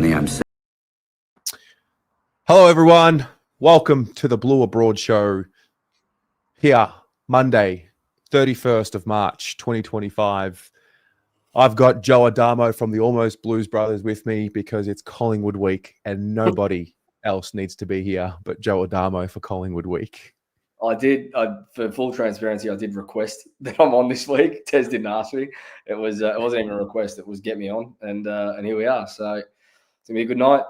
honey. I'm sick. Hello, everyone. Welcome to the Blue Abroad Show. Here, Monday, 31st of March, 2025. I've got Joe Adamo from the Almost Blues Brothers with me because it's Collingwood week and nobody else needs to be here but Joe Adamo for Collingwood week. For full transparency, I did request that I'm on this week. Tez didn't ask me. It wasn't even a request. It was get me on, and here we are. So it's gonna be a good night.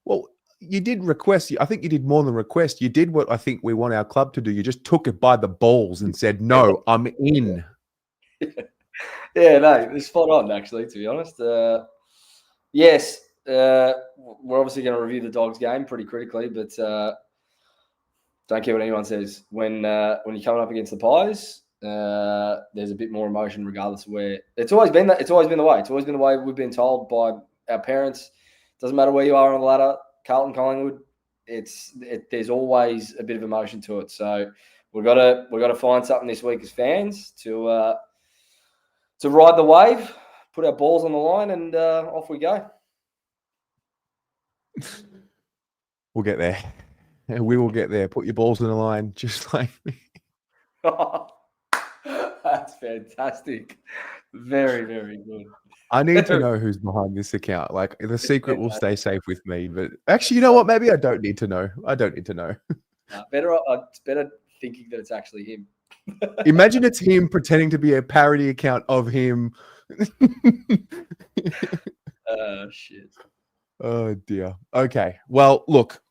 Well, you did request. I think you did more than request. You did what I think we want our club to do. You just took it by the balls and said, "No, I'm in." Yeah, no, it's spot on. Actually, to be honest, yes, we're obviously going to review the Dogs game pretty critically, but don't care what anyone says. When you're coming up against the Pies, there's a bit more emotion, regardless of where. It's always been that. It's always been the way. It's always been the way we've been told by our parents. Doesn't matter where you are on the ladder, Carlton, Collingwood. There's always a bit of emotion to it. So we've got to find something this week as fans to ride the wave, put our balls on the line, and off we go. We'll get there. We will get there. Put your balls on the line, just like me. That's fantastic. Very, very good. I need to know who's behind this account. Like, the secret will stay safe with me. But actually, you know what? Maybe I don't need to know. It's better thinking that it's actually him. Imagine it's him pretending to be a parody account of him. Shit. Oh, dear. Okay. Well, look,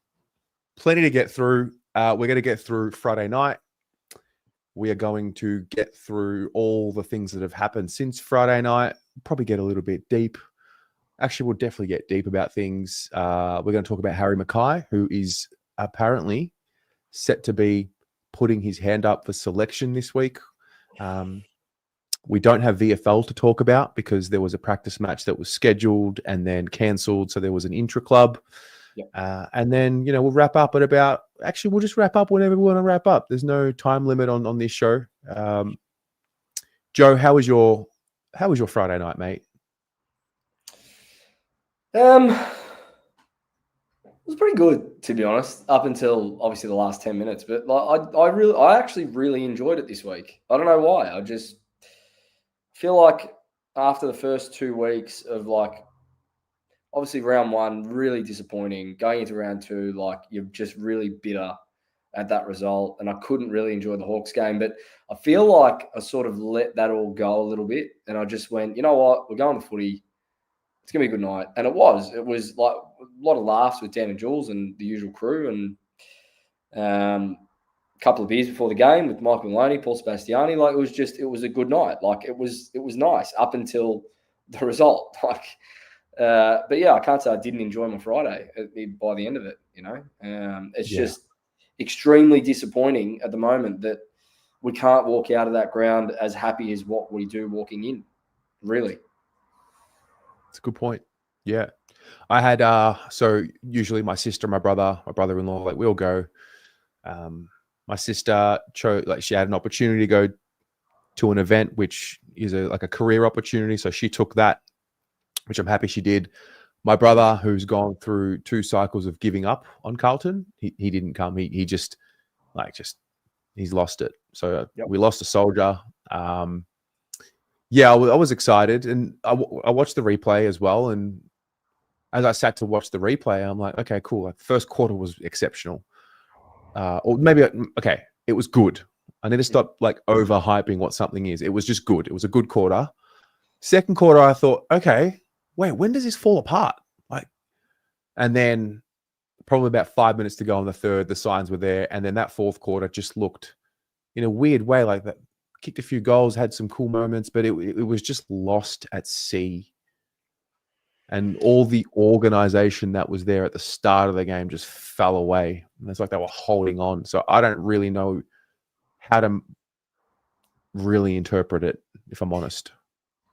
plenty to get through. We're going to get through Friday night. We are going to get through all the things that have happened since Friday night. Probably get a little bit deep. Actually, we'll definitely get deep about things. We're going to talk about Harry Mackay, who is apparently set to be putting his hand up for selection this week. We don't have VFL to talk about because there was a practice match that was scheduled and then cancelled. So there was an intra-club. Yep. And then, we'll wrap up at about... Actually, we'll just wrap up whenever we want to wrap up. There's no time limit on this show. Joe, how was your Friday night, mate? It was pretty good, to be honest, up until obviously the last 10 minutes. But I actually really enjoyed it this week. I don't know why. I just feel like after the first 2 weeks of obviously round one, really disappointing. Going into round two, you're just really bitter at that result. And I couldn't really enjoy the Hawks game. But I feel like I sort of let that all go a little bit. And I just went, you know what? We're going to footy. It's going to be a good night. And it was like a lot of laughs with Dan and Jules and the usual crew. And a couple of beers before the game with Michael Maloney, Paul Sebastiani. It was a good night. It was nice up until the result. But yeah, I can't say I didn't enjoy my Friday by the end of it. It's just extremely disappointing at the moment that we can't walk out of that ground as happy as what we do walking in. Really. That's a good point. Yeah. I had, so usually my sister, my brother-in-law, we all go. My sister chose, she had an opportunity to go to an event, which is a career opportunity. So she took that, which I'm happy she did. My brother, who's gone through 2 cycles of giving up on Carlton, he didn't come. He just he's lost it. So We lost a soldier. I was excited, and I watched the replay as well. And as I sat to watch the replay, I'm like, okay, cool. First quarter was exceptional. Or maybe, okay, it was good. I need to stop overhyping what something is. It was just good. It was a good quarter. Second quarter, I thought, okay, wait, when does this fall apart? And then probably about 5 minutes to go on the third, the signs were there. And then that fourth quarter just looked in a weird way like that. Kicked a few goals, had some cool moments, but it was just lost at sea. And all the organization that was there at the start of the game just fell away. And it's like they were holding on. So I don't really know how to really interpret it, if I'm honest.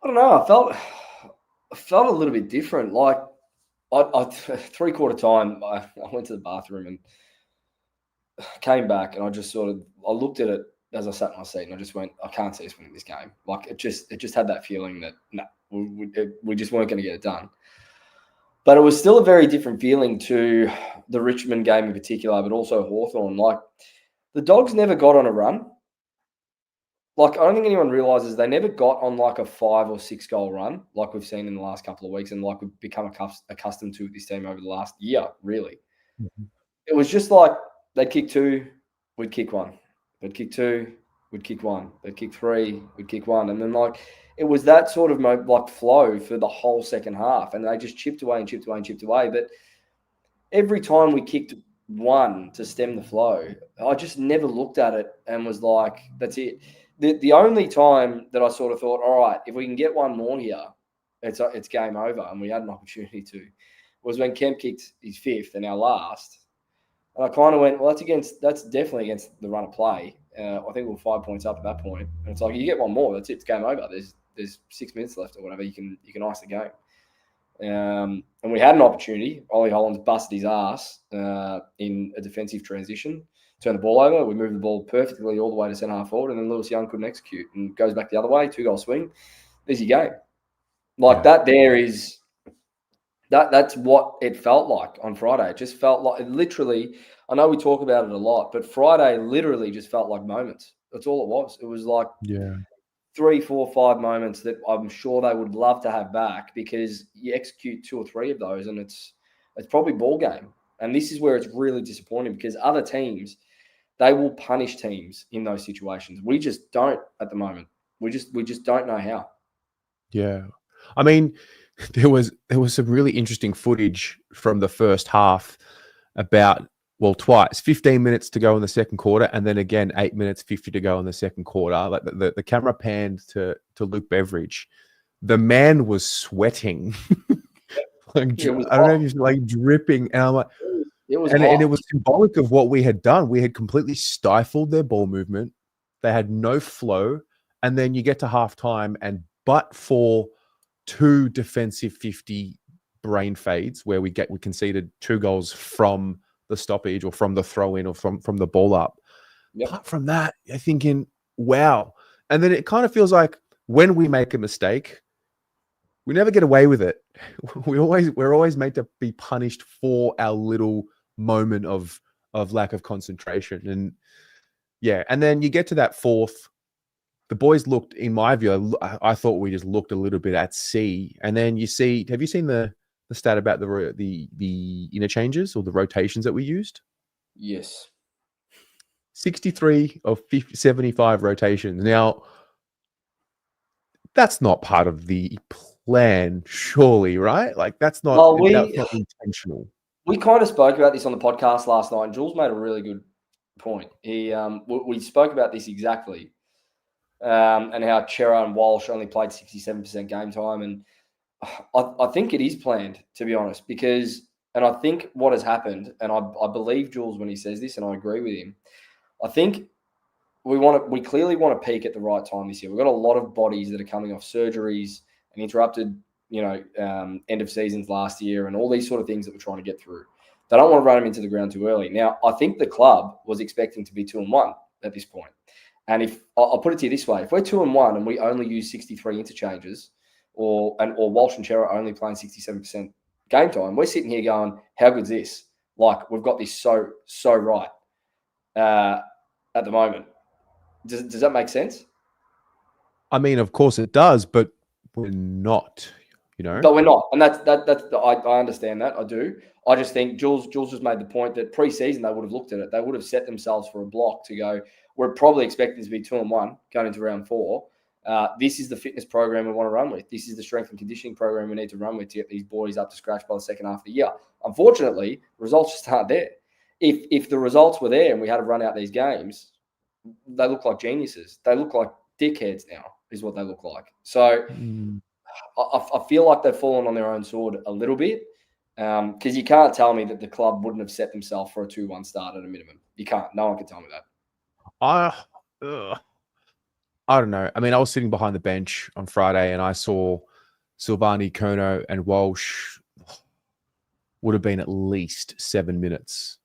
I don't know. I felt a little bit different. I 3/4 time, I went to the bathroom and came back, and I just I looked at it as I sat in my seat, and I just went, I can't see us winning this game. It just had that feeling that we just weren't going to get it done. But it was still a very different feeling to the Richmond game in particular, but also Hawthorn. Like, the Dogs never got on a run. Like, I don't think anyone realises they never got on like a 5 or 6 goal run like we've seen in the last couple of weeks and like we've become accustomed to this team over the last year, really. Mm-hmm. It was just like they'd kick 2, we'd kick 1. They'd kick 2, we'd kick 1. They'd kick 3, we'd kick 1. And then like it was that sort of like flow for the whole second half. And they just chipped away and chipped away and chipped away. But every time we kicked 1 to stem the flow, I just never looked at it and was like, that's it. The only time that I sort of thought, all right, if we can get 1 more here, it's game over, and we had an opportunity to, was when Kemp kicked his 5th and our last. And I kind of went, well, that's definitely against the run of play. I think we were 5 points up at that point. And it's like, you get 1 more, that's it, it's game over. There's 6 minutes left or whatever. You can ice the game. And we had an opportunity. Ollie Hollands busted his ass in a defensive transition, turned the ball over. We moved the ball perfectly all the way to centre half forward, and then Lewis Young couldn't execute and goes back the other way, 2-goal swing. There's your game. Like that there is that's what it felt like on Friday. It just felt like it literally, I know we talk about it a lot, but Friday literally just felt like moments. That's all it was. It was like 3, 4, 5 moments that I'm sure they would love to have back, because you execute 2 or 3 of those and it's probably ball game. And this is where it's really disappointing, because other teams, they will punish teams in those situations. We just don't at the moment. We just don't know how. Yeah. I mean, there was some really interesting footage from the first half about, well, twice, 15 minutes to go in the second quarter, and then again 8 minutes 50 to go in the second quarter. Like the camera panned to Luke Beveridge. The man was sweating. Like, I don't know if he's like dripping, and I'm like, and it was symbolic of what we had done. We had completely stifled their ball movement. They had no flow, and then you get to halftime, and but for 2 defensive 50 brain fades where we conceded 2 goals from the stoppage or from the throw in or from the ball up. Yep. Apart from that, you're thinking, wow. And then it kind of feels like when we make a mistake, we never get away with it. We're always made to be punished for our little moment of lack of concentration. And yeah, and then you get to that 4th. The boys looked, in my view, I thought we just looked a little bit at sea. And then you see, have you seen the stat about the interchanges or the rotations that we used? Yes. 63 of 75 rotations. Now, that's not part of the plan, surely, right? Like, that's not intentional. We kind of spoke about this on the podcast last night, and Jules made a really good point. We spoke about this exactly. And how Chera and Walsh only played 67% game time. And I think it is planned, to be honest, and I think what has happened, and I believe Jules when he says this, and I agree with him, I think we clearly want to peak at the right time this year. We've got a lot of bodies that are coming off surgeries and interrupted, end of seasons last year and all these sort of things that we're trying to get through. They don't want to run them into the ground too early. Now, I think the club was expecting to be 2-1 at this point. And if I'll put it to you this way, if we're 2-1 and we only use 63 interchanges, or Walsh and Chera only playing 67% game time, we're sitting here going, how good's this? Like, we've got this so right at the moment. Does that make sense? I mean, of course it does, but we're not, But we're not, and that's I understand that. I do. I just think Jules just made the point that pre-season they would have looked at it. They would have set themselves for a block to go, we're probably expecting to be 2-1 going into round 4. This is the fitness program we want to run with. This is the strength and conditioning program we need to run with to get these boys up to scratch by the second half of the year. Unfortunately, results just aren't there. If the results were there and we had to run out these games, they look like geniuses. They look like dickheads now, is what they look like. So I feel like they've fallen on their own sword a little bit, because you can't tell me that the club wouldn't have set themselves for a 2-1 start at a minimum. You can't. No one can tell me that. I don't know. I mean, I was sitting behind the bench on Friday and I saw Silvani, Kono, and Walsh would have been at least 7 minutes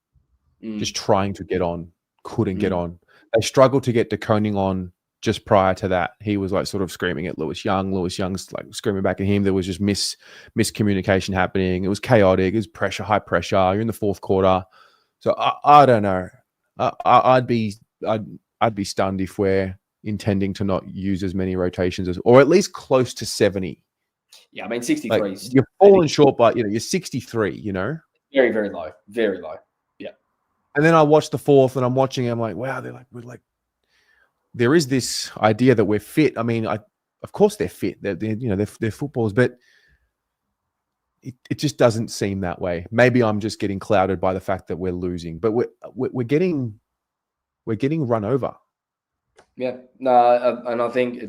just trying to get on, couldn't get on. They struggled to get De Koning on just prior to that, he was like sort of screaming at Lewis Young. Lewis Young's like screaming back at him. There was just miscommunication happening. It was chaotic. It was pressure, high pressure. You're in the fourth quarter. So I don't know. I'd be stunned if we're intending to not use as many rotations or at least close to 70. Yeah, I mean 63. Like, you're falling short, but you're 63. Very, very low, very low. Yeah. And then I watched the fourth, and I'm watching. I'm like, wow, there is this idea that we're fit. I mean, of course they're fit. They're footballers, but it just doesn't seem that way. Maybe I'm just getting clouded by the fact that we're losing, but we're getting run over. Yeah, no, and I think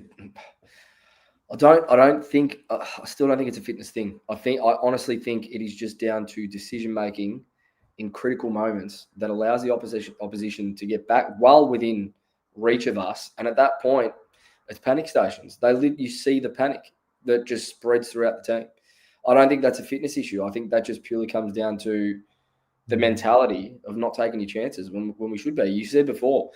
I still don't think it's a fitness thing. I honestly think it is just down to decision making in critical moments that allows the opposition to get back well within reach of us, and at that point, it's panic stations. You see the panic that just spreads throughout the team. I don't think that's a fitness issue. I think that just purely comes down to the mentality of not taking your chances when we should be. You said before,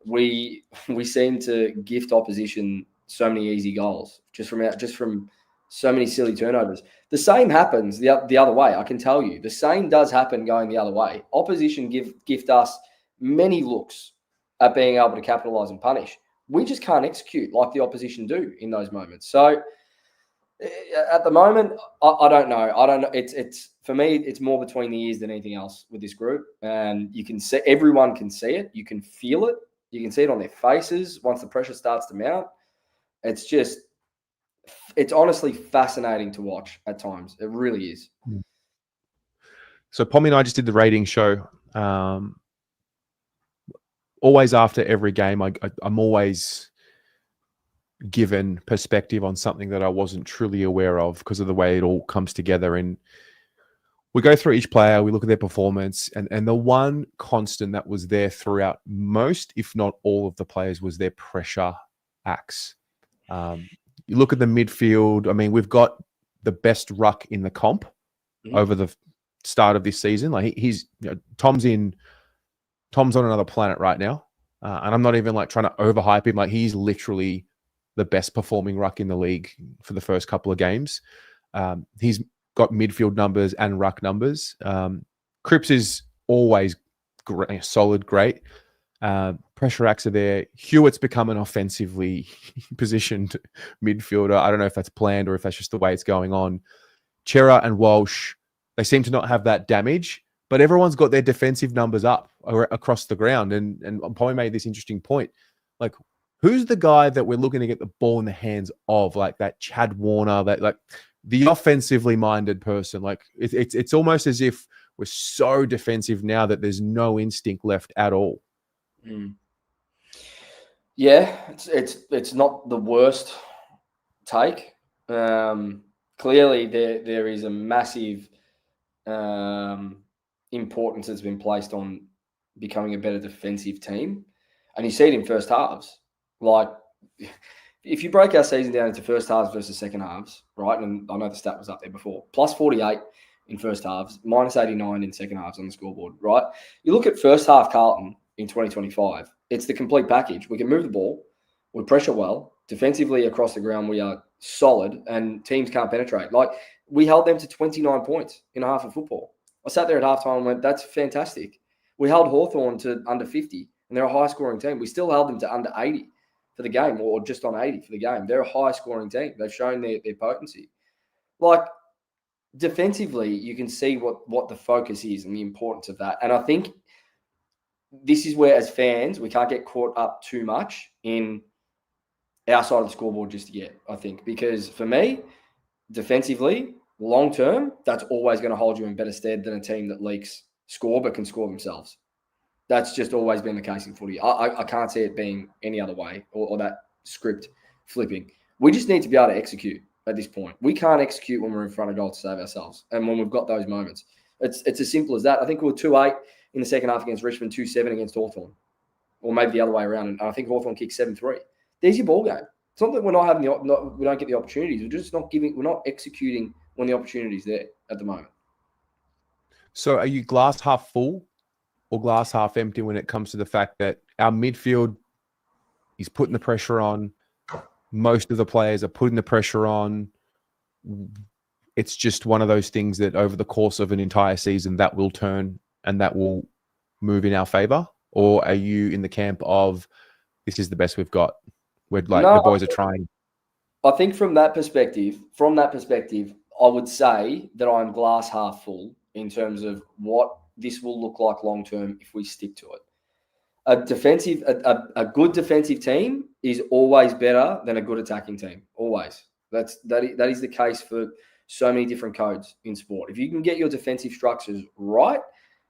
we seem to gift opposition so many easy goals just from so many silly turnovers. The same happens the other way. I can tell you, the same does happen going the other way. Opposition gift us many looks at being able to capitalize and punish. We just can't execute like the opposition do in those moments. So at the moment, I don't know. I don't know. It's for me, it's more between the ears than anything else with this group. And you can see, everyone can see it. You can feel it. You can see it on their faces once the pressure starts to mount. It's honestly fascinating to watch at times. It really is. So Pommy and I just did the rating show. Always after every game, I'm always given perspective on something that I wasn't truly aware of because of the way it all comes together. And we go through each player, we look at their performance, and the one constant that was there throughout most, if not all of the players, was their pressure acts. You look at the midfield. I mean, we've got the best ruck in the comp over the start of this season. Like Tom's on another planet right now. And I'm not even like trying to overhype him. Like, he's literally the best performing ruck in the league for the first couple of games. He's got midfield numbers and ruck numbers. Cripps is always great, solid, great. Pressure acts are there. Hewitt's become an offensively positioned midfielder. I don't know if that's planned or if that's just the way it's going on. Chera and Walsh, they seem to not have that damage, but everyone's got their defensive numbers up across the ground. And Polly made this interesting point. Like, who's the guy that we're looking to get the ball in the hands of? Like that Chad Warner, that like the offensively minded person. Like it's almost as if we're so defensive now that there's no instinct left at all. Yeah, it's not the worst take. Clearly, there is a massive importance that's been placed on becoming a better defensive team, and you see it in first halves. Like, if you break our season down into first halves versus second halves, right? And I know the stat was up there before: plus 48 in first halves, minus 89 in second halves on the scoreboard, right? You look at first half Carlton in 2025, it's the complete package. We can move the ball, we pressure well, defensively across the ground, we are solid, and teams can't penetrate. Like, we held them to 29 points in a half of football. I sat there at halftime and went, that's fantastic. We held Hawthorn to under 50, and they're a high-scoring team. We still held them to under 80 for the game, or just on 80 for the game. They're a high-scoring team. They've shown their potency. Like, defensively, you can see what the focus is and the importance of that. And I think this is where, as fans, we can't get caught up too much in our side of the scoreboard just yet, I think. Because for me, defensively, long term, that's always going to hold you in better stead than a team that leaks score but can score themselves. That's just always been the case in footy. I can't see it being any other way or that script flipping. We just need to be able to execute at this point. We can't execute when we're in front of goal to save ourselves. And when we've got those moments, it's as simple as that. I think we were 2-8 in the second half against Richmond, 2-7 against Hawthorn, or maybe the other way around. And I think Hawthorn kicked 7-3. There's your ball game. It's not that we're not having we don't get the opportunities. We're not executing when the opportunity's there at the moment. So are you glass half full or glass half empty when it comes to the fact that our midfield He's putting the pressure on. Most of the players are putting the pressure on. It's just one of those things that over the course of an entire season that will turn and that will move in our favor? Or are you in the camp of this is the best we've got? Where like No, the boys are trying. I think from that perspective, I would say that I'm glass half full in terms of what this will look like long term if we stick to it. A good defensive team is always better than a good attacking team. Always. That is the case for so many different codes in sport. If you can get your defensive structures right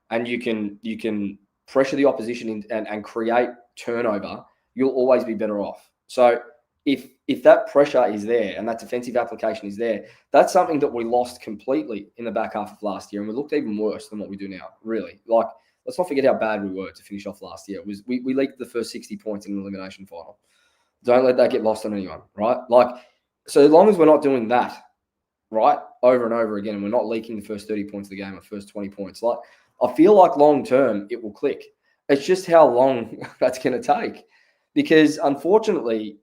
and you can pressure the opposition and create turnover, you'll always be better off. So if that pressure is there and that defensive application is there, that's something that we lost completely in the back half of last year, and we looked even worse than what we do now. Really, like let's not forget how bad we were to finish off last year. It was we leaked the first 60 points in the elimination final. Don't let that get lost on anyone, right? Like, so long as we're not doing that, right, over and over again, and we're not leaking the first 30 points of the game or first 20 points, like I feel like long term it will click. It's just how long that's going to take, because unfortunately,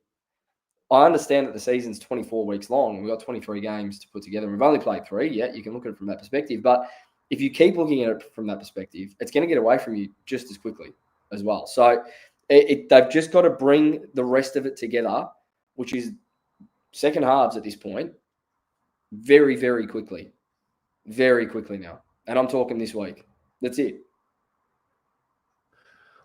I understand that the season's 24 weeks long and we've got 23 games to put together. We've only played 3 yet. You can look at it from that perspective. But if you keep looking at it from that perspective, it's going to get away from you just as quickly as well. So they've just got to bring the rest of it together, which is second halves at this point, very, very quickly. Very quickly now. And I'm talking this week. That's it.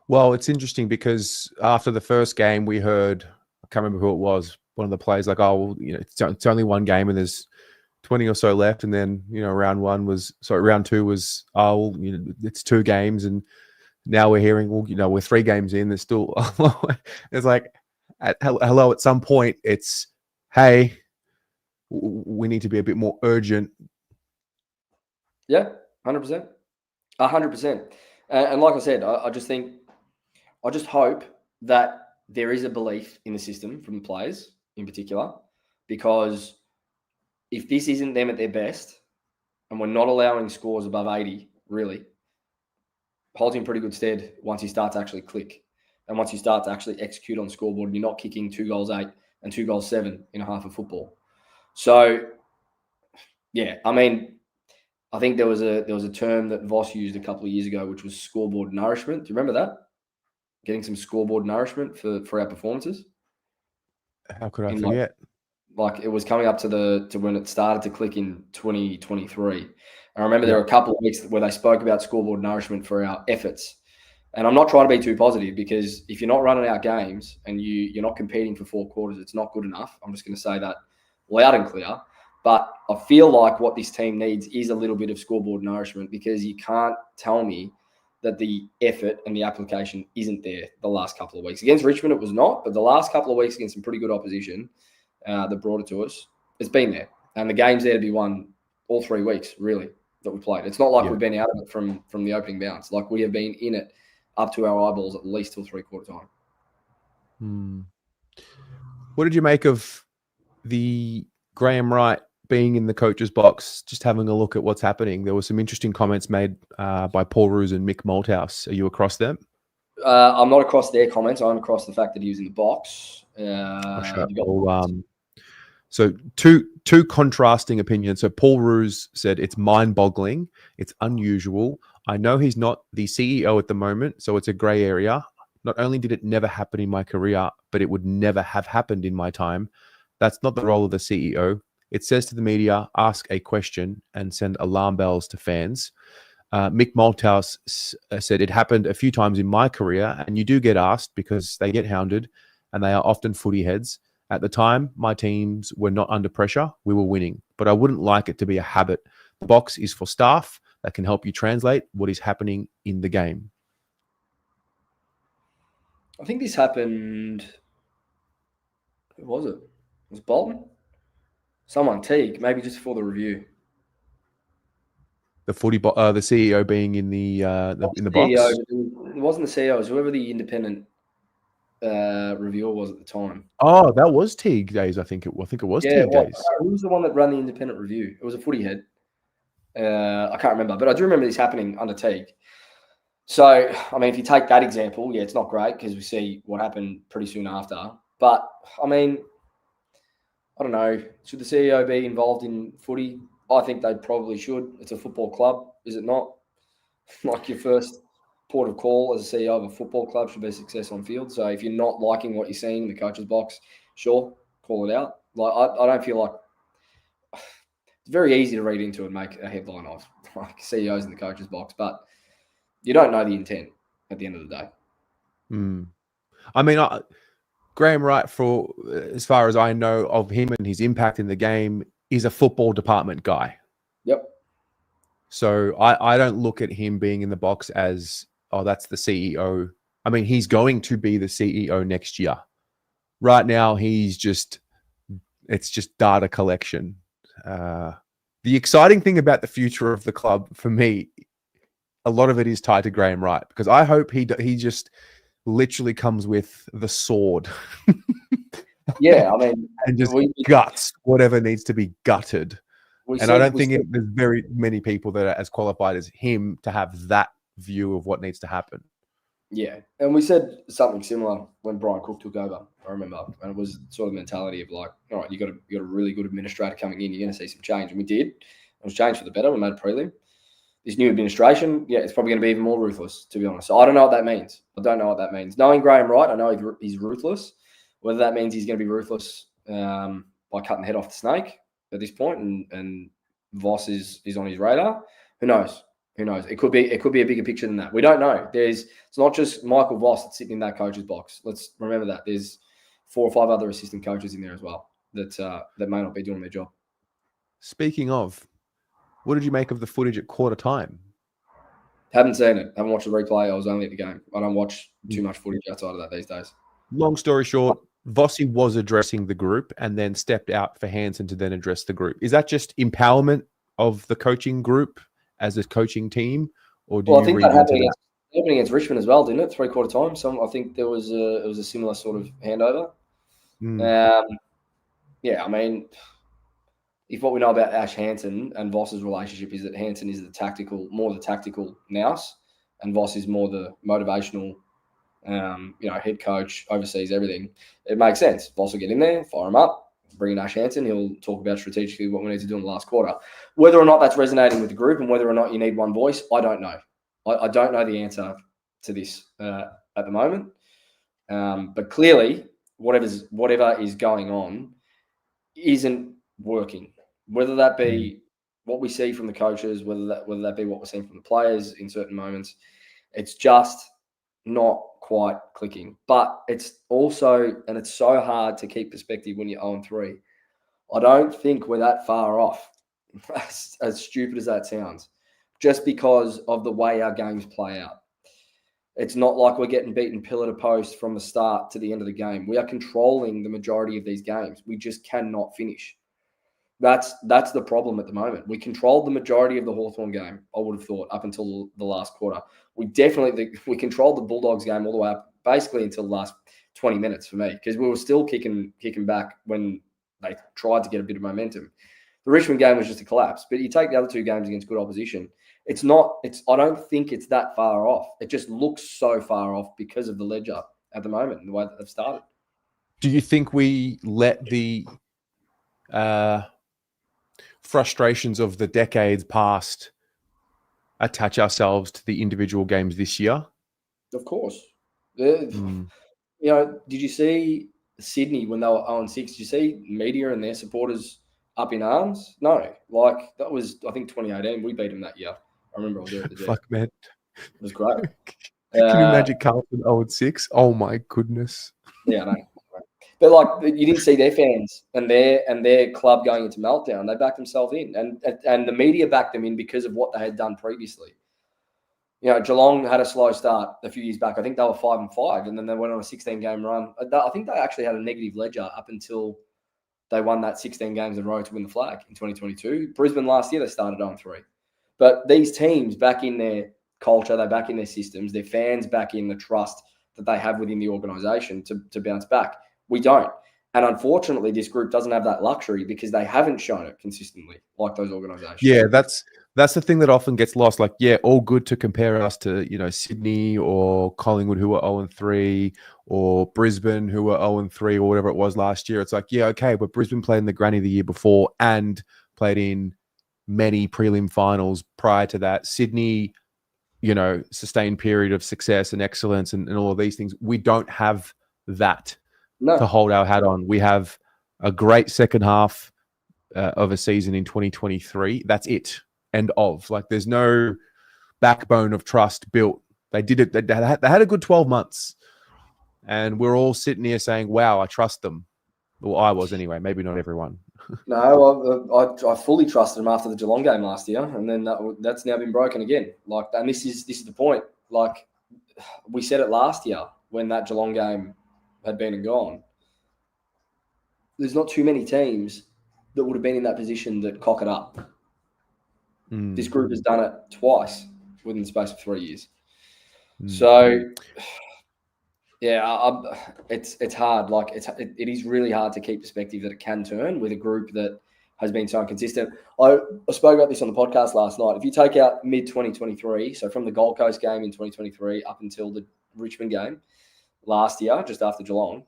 Well, it's interesting because after the first game, we heard, I can't remember who it was, one of the players like, oh, well, it's only one game and there's 20 or so left. And then, round two was, oh, well, it's 2 games. And now we're hearing, well, we're 3 games in. There's still, it's like, hello, at some point it's, hey, we need to be a bit more urgent. Yeah, 100%. 100%. And like I said, I just hope that there is a belief in the system from the players in particular, because if this isn't them at their best and we're not allowing scores above 80, really, holds in pretty good stead once you start to actually click and once you start to actually execute on the scoreboard and you're not kicking 2 goals 8 and 2 goals 7 in a half of football. So, yeah, I mean, I think there was a term that Voss used a couple of years ago, which was scoreboard nourishment. Do you remember that? Getting some scoreboard nourishment for our performances. How could I forget? Like it was coming up to when it started to click in 2023. I remember there were a couple of weeks where they spoke about scoreboard nourishment for our efforts. And I'm not trying to be too positive, because if you're not running out games and you're not competing for 4 quarters, it's not good enough. I'm just going to say that loud and clear. But I feel like what this team needs is a little bit of scoreboard nourishment, because you can't tell me that the effort and the application isn't there the last couple of weeks. Against Richmond, it was not, but the last couple of weeks against some pretty good opposition that brought it to us, it's been there. And the game's there to be won all 3 weeks, really, that we played. It's not like we've been out of it from the opening bounce. Like, we have been in it up to our eyeballs at least till 3/4 time. What did you make of the Graham Wright being in the coach's box, just having a look at what's happening? There were some interesting comments made by Paul Roos and Mick Malthouse. Are you across them? I'm not across their comments. I'm across the fact that he was in the box. So two contrasting opinions. So Paul Roos said it's mind-boggling. It's unusual. I know he's not the CEO at the moment, so it's a grey area. Not only did it never happen in my career, but it would never have happened in my time. That's not the role of the CEO. It says to the media, ask a question and send alarm bells to fans. Mick Malthouse said it happened a few times in my career, and you do get asked because they get hounded and they are often footy heads. At the time, my teams were not under pressure. We were winning, but I wouldn't like it to be a habit. The box is for staff that can help you translate what is happening in the game. I think this happened. Who was it? Was it Bolton? Someone, Teague, maybe just before the review. The CEO being in the box. It wasn't the CEO. It was whoever the independent reviewer was at the time. Oh, that was Teague days. I think it was Teague days. Who was the one that ran the independent review? It was a footy head. I can't remember, but I do remember this happening under Teague. So, I mean, if you take that example, yeah, it's not great because we see what happened pretty soon after. But, I mean, I don't know. Should the CEO be involved in footy? I think they probably should. It's a football club, is it not? Like your first port of call as a CEO of a football club should be success on field. So if you're not liking what you're seeing in the coach's box, sure, call it out. Like I don't feel like it's very easy to read into and make a headline of like CEOs in the coach's box, but you don't know the intent at the end of the day. I mean, Graham Wright, for as far as I know of him and his impact in the game, is a football department guy. Yep. So I don't look at him being in the box as, oh, that's the CEO. I mean, he's going to be the CEO next year. Right now, it's just data collection. The exciting thing about the future of the club for me, a lot of it is tied to Graham Wright, because I hope he just literally comes with the sword. Yeah, I mean, and just guts whatever needs to be gutted. And I don't think there's very many people that are as qualified as him to have that view of what needs to happen. Yeah, and we said something similar when Brian Cook took over. I remember, and it was sort of the mentality of like, all right, you got a really good administrator coming in. You're going to see some change, and we did. It was changed for the better. We made a prelim. This new administration, yeah, it's probably going to be even more ruthless, to be honest. So I don't know what that means. I don't know what that means. Knowing Graham Wright, I know he's ruthless. Whether that means he's going to be ruthless by cutting the head off the snake at this point, and Voss is on his radar, who knows? Who knows? It could be a bigger picture than that. We don't know. It's not just Michael Voss that's sitting in that coach's box. Let's remember that. There's 4 or 5 other assistant coaches in there as well that may not be doing their job. Speaking of, what did you make of the footage at quarter time? Haven't seen it. Haven't watched the replay. I was only at the game. I don't watch too much footage outside of that these days. Long story short, Vossi was addressing the group and then stepped out for Hansen to then address the group. Is that just empowerment of the coaching group as a coaching team, or do you read into that? Happened against Richmond as well, didn't it? 3/4 time. I think it was a similar sort of handover. Yeah, I mean, if what we know about Ash Hansen and Voss's relationship is that Hansen is more the tactical nous, and Voss is more the motivational, head coach, oversees everything. It makes sense. Voss will get in there, fire him up, bring in Ash Hansen. He'll talk about strategically what we need to do in the last quarter. Whether or not that's resonating with the group and whether or not you need one voice, I don't know. I don't know the answer to this at the moment. But clearly, whatever is going on isn't working. Whether that be what we see from the coaches, whether that be what we're seeing from the players in certain moments, it's just not quite clicking. But it's also, and it's so hard to keep perspective when you're 0-3. I don't think we're that far off, as stupid as that sounds, just because of the way our games play out. It's not like we're getting beaten pillar to post from the start to the end of the game. We are controlling the majority of these games. We just cannot finish. That's the problem at the moment. We controlled the majority of the Hawthorn game, I would have thought, up until the last quarter. We controlled the Bulldogs game all the way up, basically until the last 20 minutes for me, because we were still kicking back when they tried to get a bit of momentum. The Richmond game was just a collapse. But you take the other 2 games against good opposition, I don't think it's that far off. It just looks so far off because of the ledger at the moment and the way that they've started. Do you think we let the frustrations of the decades past attach ourselves to the individual games this year? Of course. Did you see Sydney when they were 0-6? Did you see media and their supporters up in arms? No. Like, that was, I think, 2018. We beat them that year. I remember I was there at the G. Fuck, man. It was great. Can you imagine Carlton 0-6? Oh, my goodness. Yeah, I know. But, like, you didn't see their fans and their club going into meltdown. They backed themselves in. And the media backed them in because of what they had done previously. Geelong had a slow start a few years back. I think they were 5-5, and then they went on a 16-game run. I think they actually had a negative ledger up until they won that 16 games in a row to win the flag in 2022. Brisbane last year, they started 0-3. But these teams back in their culture, they're back in their systems, their fans back in the trust that they have within the organisation to bounce back. We don't. And unfortunately, this group doesn't have that luxury because they haven't shown it consistently like those organisations. Yeah, that's that's the thing that often gets lost. Like, yeah, all good to compare us to, Sydney or Collingwood, who were 0-3, or Brisbane, who were 0-3, or whatever it was last year. It's like, yeah, okay, but Brisbane played in the granny the year before and played in many prelim finals prior to that. Sydney, sustained period of success and excellence and all of these things. We don't have that to hold our hat on. We have a great second half of a season in 2023. That's it. End of. Like, there's no backbone of trust built. They did it. They had a good 12 months. And we're all sitting here saying, wow, I trust them. Well, I was anyway. Maybe not everyone. No, I fully trusted them after the Geelong game last year, and then that's now been broken again. Like, and this is the point. Like, we said it last year when that Geelong game had been and gone. There's not too many teams that would have been in that position that cock it up. This group has done it twice within the space of 3 years. So, yeah, it's hard. Like, it is really hard to keep perspective that it can turn with a group that has been so inconsistent. I spoke about this on the podcast last night. If you take out mid-2023, so from the Gold Coast game in 2023 up until the Richmond game last year, just after Geelong,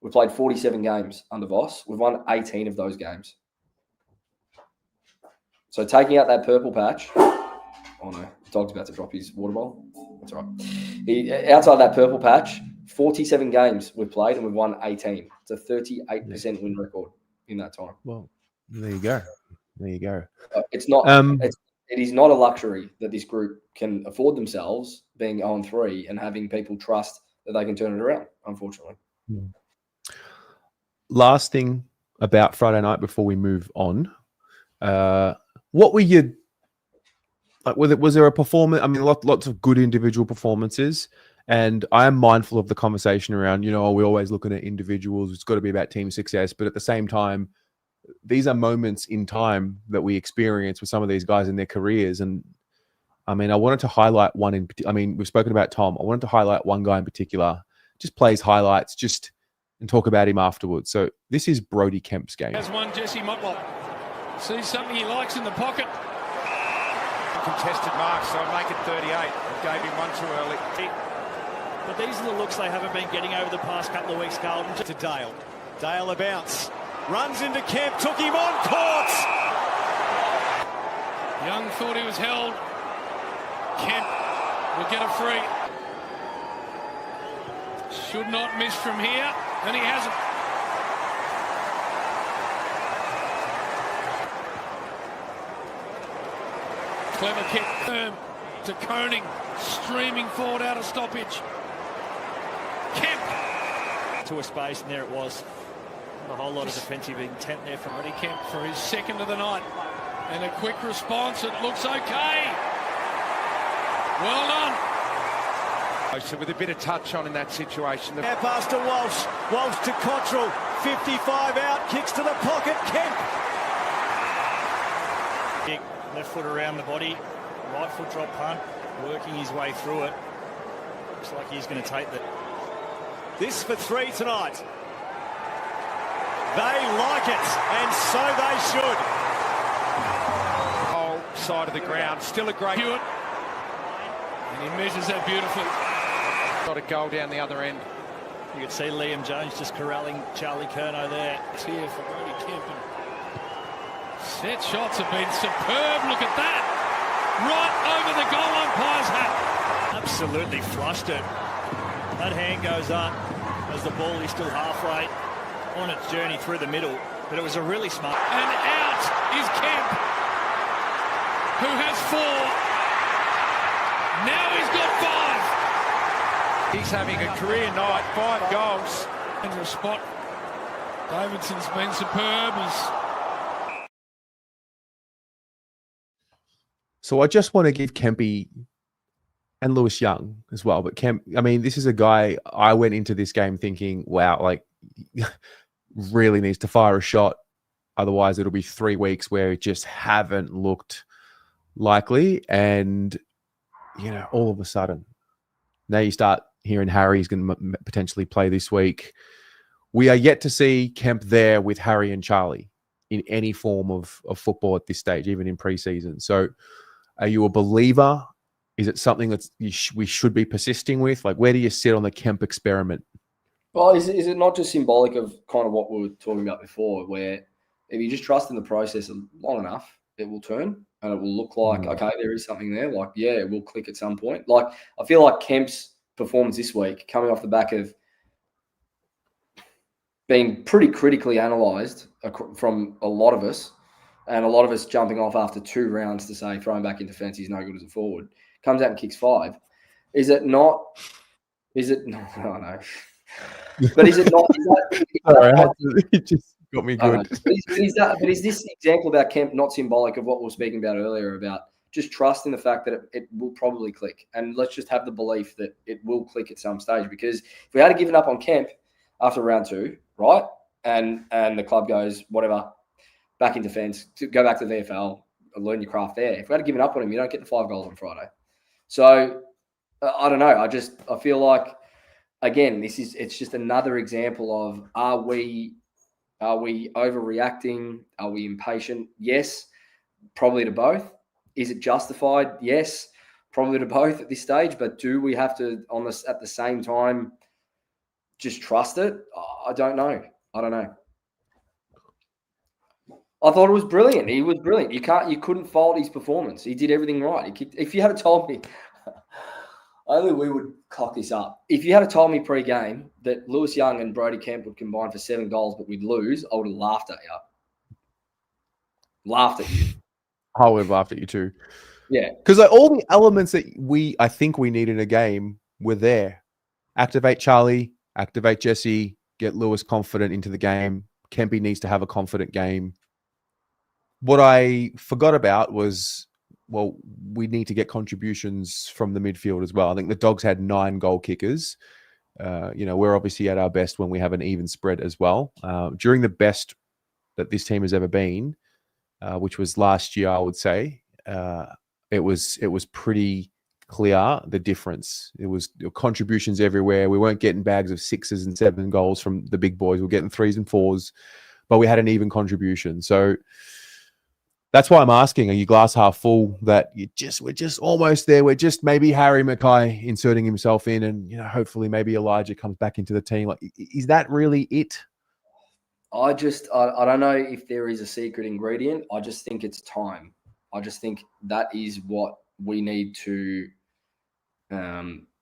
we played 47 games under Voss. We've won 18 of those games. So taking out that purple patch, oh no, the dog's about to drop his water bowl. That's all right. Outside that purple patch, 47 games we've played and we've won 18. It's a 38% win record in that time. Well, there you go. There you go. It's not. It is not a luxury that this group can afford themselves being 0-3 and having people trust that they can turn it around, unfortunately. Last thing about Friday night before we move on. What were you like? Was there a performance? I mean, lots of good individual performances, and I am mindful of the conversation around, we're always looking at individuals. It's got to be about team success, but at the same time, these are moments in time that we experience with some of these guys in their careers. And I mean, I wanted to highlight one in. I mean, we've spoken about Tom. I wanted to highlight one guy in particular. Just plays highlights, and talk about him afterwards. So this is Brodie Kemp's game. Has one Jesse Motlop. Sees something he likes in the pocket. Contested marks, so I make it 38. Gave him one too early. But these are the looks they haven't been getting over the past couple of weeks, Carlton. To Dale. Dale a bounce. Runs into Kemp. Took him on. Caught. Young thought he was held. Kemp will get a free. Should not miss from here. And he hasn't. Clever kick to Koning, streaming forward out of stoppage. Kemp to a space, and there it was. A whole lot of defensive intent there from Brodie Kemp for his second of the night. And a quick response, it looks okay. Well done. So with a bit of touch on in that situation. Now pass to Walsh. Walsh to Cottrell. 55 out, kicks to the pocket. Kemp. Left foot around the body, right foot drop punt, working his way through it. Looks like he's going to take that. This for 3 tonight. They like it, and so they should. Whole side of the ground, still a great... Hewitt. And he measures that beautifully. Got a goal down the other end. You could see Liam Jones just corralling Charlie Curnow there. It's here for Brodie Kemp. Set shots have been superb. Look at that. Right over the goal umpire's hat. Absolutely flushed it. That hand goes up as the ball is still halfway on its journey through the middle. But it was a really smart. And out is Kemp, who has 4. Now he's got 5. He's having a career night, 5 goals. In the spot. Davidson's been superb. So I just want to give Kempy and Lewis Young as well. But Kemp, I mean, this is a guy I went into this game thinking, wow, like really needs to fire a shot. Otherwise, it'll be 3 weeks where it just haven't looked likely. And, all of a sudden, now you start hearing Harry's going to potentially play this week. We are yet to see Kemp there with Harry and Charlie. in any form of football at this stage, even in preseason. So are you a believer? Is it something that we should be persisting with? Like, where do you sit on the Kemp experiment? Well, is it not just symbolic of kind of what we were talking about before, where if you just trust in the process long enough, it will turn and it will look like, okay, there is something there. Like, yeah, it will click at some point. Like, I feel like Kemp's performance this week, coming off the back of being pretty critically analysed from a lot of us, and a lot of us jumping off after 2 rounds to say throwing back in defence, he's no good as a forward, comes out and kicks 5. Is it not? Is it? No, I don't know. But is it not? It just got me good. But is this example about Kemp not symbolic of what we were speaking about earlier about just trust in the fact that it will probably click, and let's just have the belief that it will click at some stage? Because if we had given up on Kemp after round 2, right, and the club goes whatever, back in defence, go back to the VFL, learn your craft there. If we had given up on him, you don't get the 5 goals on Friday. So I don't know. I feel like, again, it's just another example of are we overreacting? Are we impatient? Yes, probably to both. Is it justified? Yes, probably to both at this stage. But do we have to at the same time just trust it? I don't know. I thought it was brilliant. He was brilliant. You couldn't fault his performance. He did everything right. If you had told me, only we would cock this up. If you had told me pre-game that Lewis Young and Brodie Kemp would combine for 7 goals, but we'd lose, I would have laughed at you. I would have laughed at you too. Yeah. Because all the elements that I think we need in a game were there. Activate Charlie, activate Jesse, get Lewis confident into the game. Kempy needs to have a confident game. What I forgot about was, well, we need to get contributions from the midfield as well. I think the Dogs had 9 goal kickers. We're obviously at our best when we have an even spread as well. During the best that this team has ever been, which was last year, I would say, it was pretty clear the difference. It was contributions everywhere. We weren't getting bags of 6s and 7 goals from the big boys. We were getting 3s and 4s, but we had an even contribution. So that's why I'm asking, are you glass half full that we're just almost there? We're just maybe Harry Mackay inserting himself in, and hopefully maybe Elijah comes back into the team. Like, is that really it? I don't know if there is a secret ingredient. I just think it's time. I just think that is what we need to.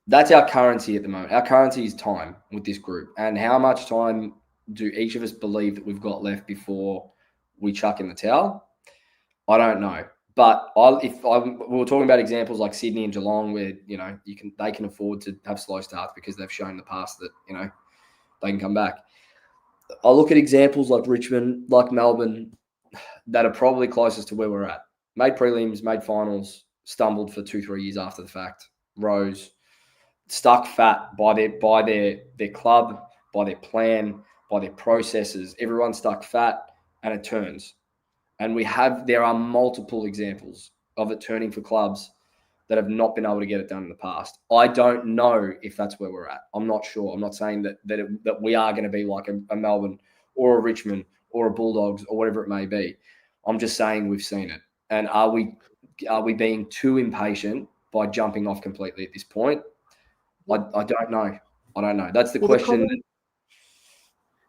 That's our currency at the moment. Our currency is time with this group, and how much time do each of us believe that we've got left before we chuck in the towel? I don't know, but we were talking about examples like Sydney and Geelong, where they can afford to have slow starts because they've shown in the past that they can come back. I look at examples like Richmond, like Melbourne, that are probably closest to where we're at. Made prelims, made finals, stumbled for 2-3 years after the fact. Rose, stuck fat by their club, by their plan, by their processes. Everyone stuck fat, and it turns. And there are multiple examples of it turning for clubs that have not been able to get it done in the past. I don't know if that's where we're at. I'm not sure. I'm not saying that we are going to be like a Melbourne or a Richmond or a Bulldogs or whatever it may be. I'm just saying we've seen it. And are we being too impatient by jumping off completely at this point? I don't know. I don't know. That's the question.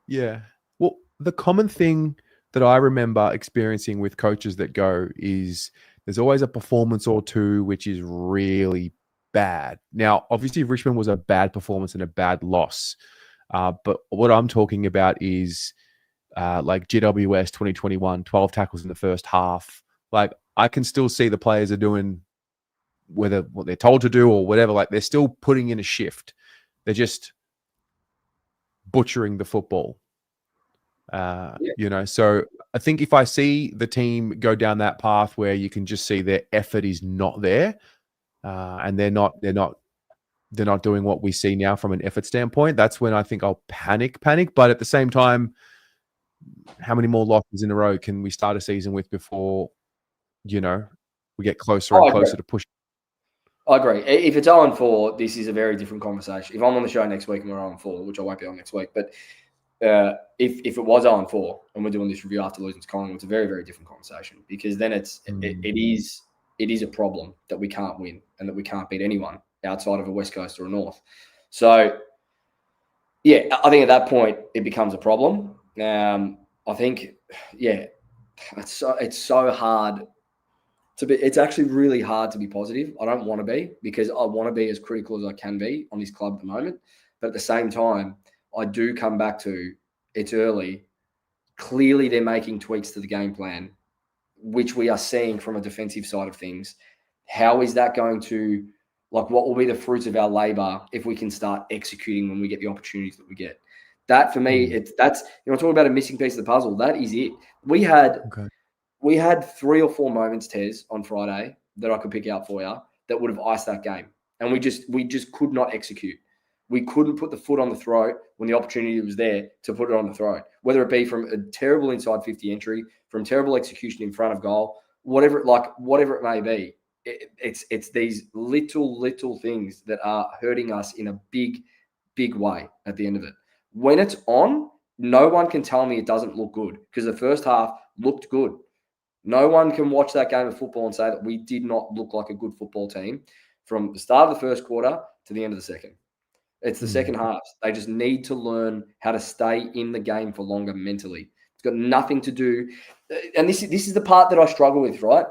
Yeah. Well, the common thing that I remember experiencing with coaches that go is there's always a performance or two which is really bad. Now, obviously, Richmond was a bad performance and a bad loss. But what I'm talking about is like GWS 2021, 12 tackles in the first half. Like, I can still see the players are doing whether what they're told to do or whatever. Like, they're still putting in a shift. They're just butchering the football. So I think if I see the team go down that path where you can just see their effort is not there, and they're not doing what we see now from an effort standpoint, that's when I think I'll panic. But at the same time, how many more losses in a row can we start a season with before, we get closer and closer to pushing? I agree. If it's 0-4, this is a very different conversation. If I'm on the show next week and we're 0-4, which I won't be on next week, but if it was 0-4 and we're doing this review after losing to Collingwood, it's a very, very different conversation, because then it is a problem that we can't win and that we can't beat anyone outside of a West Coast or a North. So, yeah, I think at that point it becomes a problem. I think, yeah, it's so hard to be. It's actually really hard to be positive. I don't want to be, because I want to be as critical as I can be on this club at the moment. But at the same time, I do come back to it's early. Clearly, they're making tweaks to the game plan, which we are seeing from a defensive side of things. How is that going to, what will be the fruits of our labor if we can start executing when we get the opportunities that we get? That, for me, that's talking about a missing piece of the puzzle. That is it. We had 3 or 4 moments, Tez, on Friday that I could pick out for you that would have iced that game, and we just could not execute. We couldn't put the foot on the throat when the opportunity was there to put it on the throat, whether it be from a terrible inside 50 entry, from terrible execution in front of goal, whatever it may be. It's these little things that are hurting us in a big, big way at the end of it. When it's on, no one can tell me it doesn't look good, because the first half looked good. No one can watch that game of football and say that we did not look like a good football team from the start of the first quarter to the end of the second. It's the second half. They just need to learn how to stay in the game for longer mentally. It's got nothing to do. And this is the part that I struggle with, right?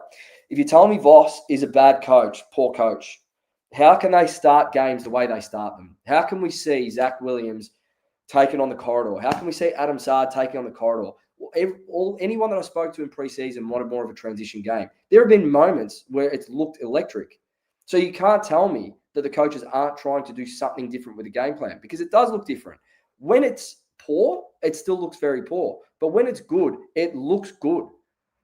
If you tell me Voss is a bad coach, poor coach, how can they start games the way they start them? How can we see Zach Williams taken on the corridor? How can we see Adam Saad taken on the corridor? Anyone that I spoke to in preseason wanted more of a transition game. There have been moments where it's looked electric. So you can't tell me that the coaches aren't trying to do something different with the game plan, because it does look different. When it's poor, it still looks very poor. But when it's good, it looks good.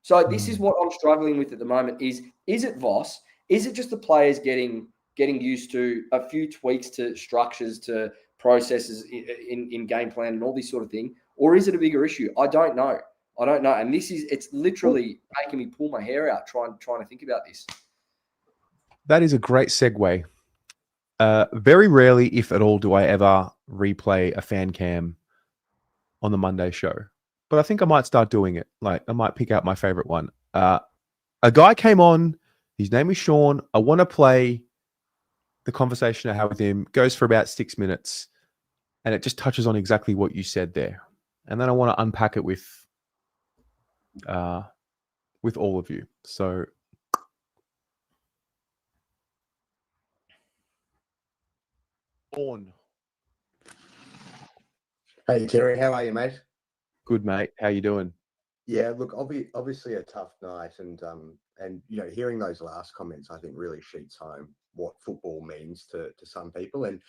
So this is what I'm struggling with at the moment. Is it Voss? Is it just the players getting used to a few tweaks to structures, to processes in game plan and all this sort of thing? Or is it a bigger issue? I don't know. And it's literally making me pull my hair out trying to think about this. That is a great segue. Very rarely, if at all, do I ever replay a fan cam on the Monday show. But I think I might start doing it. Like, I might pick out my favorite one. A guy came on. His name is Sean. I want to play the conversation I had with him. Goes for about 6 minutes. And it just touches on exactly what you said there. And then I want to unpack it with all of you. So... Sean. Hey Terry, how are you, mate? Good, mate. How you doing? Yeah, look, obviously a tough night, and hearing those last comments, I think really sheets home what football means to some people, and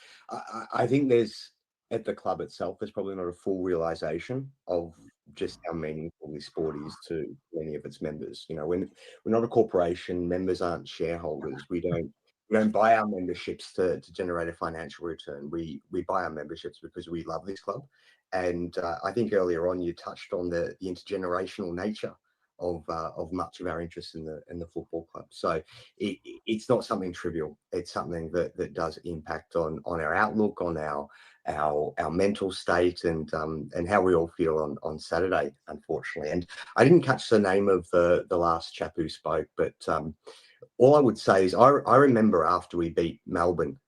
I think there's at the club itself, there's probably not a full realization of just how meaningful this sport is to many of its members. When we're not a corporation, members aren't shareholders. We don't buy our memberships to generate a financial return. We buy our memberships because we love this club. And I think earlier on you touched on the intergenerational nature of much of our interest in the football club. So it's not something trivial. It's something that does impact on our outlook, on our mental state, and how we all feel on Saturday, unfortunately. And I didn't catch the name of the last chap who spoke, but all I would say is I remember after we beat Melbourne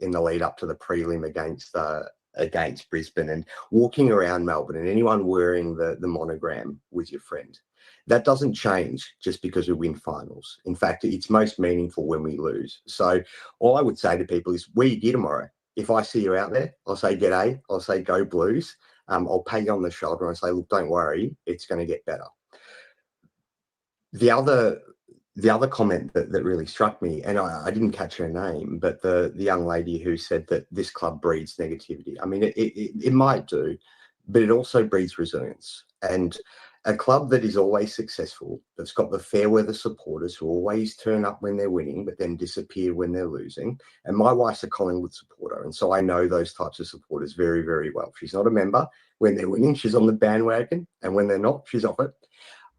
in the lead up to the prelim against Brisbane, and walking around Melbourne, and anyone wearing the monogram was your friend. That doesn't change just because we win finals. In fact, it's most meaningful when we lose. So all I would say to people is, where you gear tomorrow. If I see you out there, I'll say g'day. I'll say go Blues. I'll pat you on the shoulder and say, look, don't worry, it's going to get better. The other comment that really struck me, and I didn't catch her name, but the young lady who said that this club breeds negativity. I mean, it might do, but it also breeds resilience. And a club that is always successful, that's got the fair weather supporters who always turn up when they're winning, but then disappear when they're losing. And my wife's a Collingwood supporter, and so I know those types of supporters very, very well. She's not a member. When they're winning, she's on the bandwagon, and when they're not, she's off it.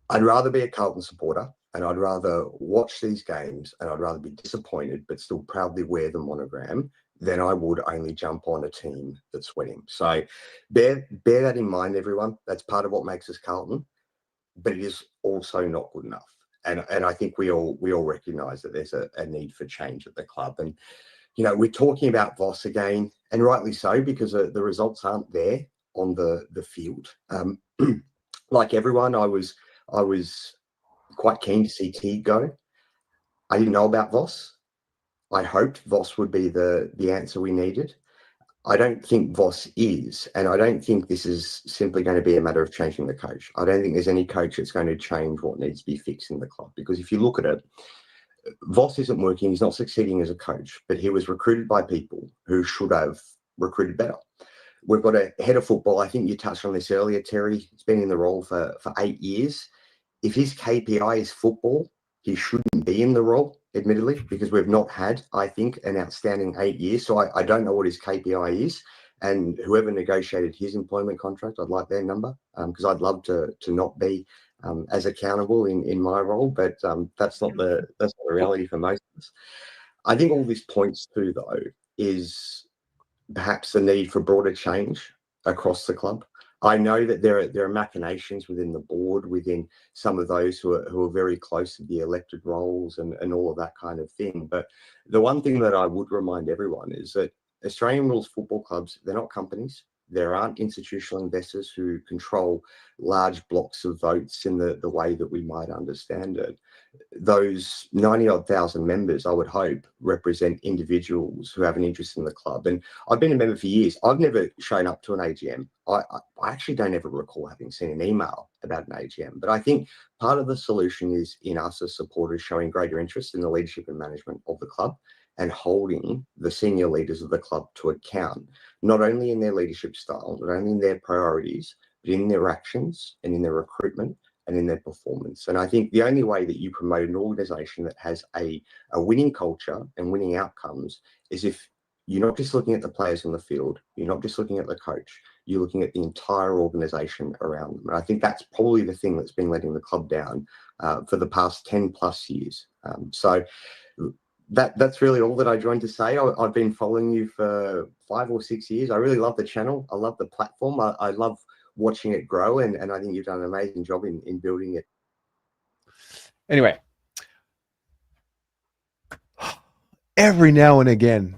I'd rather be a Carlton supporter, and I'd rather watch these games, and I'd rather be disappointed but still proudly wear the monogram then I would only jump on a team that's winning. So bear that in mind, everyone. That's part of what makes us Carlton, but it is also not good enough. And I think we all recognise that there's a need for change at the club. And we're talking about Voss again, and rightly so, because the results aren't there on the field. Like everyone, I was quite keen to see Teague go. I didn't know about Voss. I hoped Voss would be the answer we needed. I don't think Voss is, and I don't think this is simply going to be a matter of changing the coach. I don't think there's any coach that's going to change what needs to be fixed in the club, because if you look at it, Voss isn't working. He's not succeeding as a coach, but he was recruited by people who should have recruited better. We've got a head of football. I think you touched on this earlier, Terry. He's been in the role for 8 years. If his KPI is football, he shouldn't be in the role, admittedly, because we've not had, I think, an outstanding 8 years. So I don't know what his KPI is. And whoever negotiated his employment contract, I'd like their number, because I'd love to not be as accountable in my role. But that's not the reality for most of us. I think all this points to, though, is perhaps the need for broader change across the club. I know that there are machinations within the board, within some of those who are very close to the elected roles and all of that kind of thing. But the one thing that I would remind everyone is that Australian rules football clubs, they're not companies. There aren't institutional investors who control large blocks of votes in the way that we might understand it. Those 90-odd thousand members, I would hope, represent individuals who have an interest in the club. And I've been a member for years. I've never shown up to an AGM. I actually don't ever recall having seen an email about an AGM. But I think part of the solution is in us as supporters showing greater interest in the leadership and management of the club and holding the senior leaders of the club to account, not only in their leadership style, not only in their priorities, but in their actions and in their recruitment and in their performance. And I think the only way that you promote an organisation that has a winning culture and winning outcomes is if you're not just looking at the players on the field, you're not just looking at the coach, you're looking at the entire organisation around them. And I think that's probably the thing that's been letting the club down for the past 10 plus years. So that's really all that I joined to say. I've been following you for 5 or 6 years. I really love the channel. I love the platform. I love watching it grow, and I think you've done an amazing job in building it. Anyway, every now and again,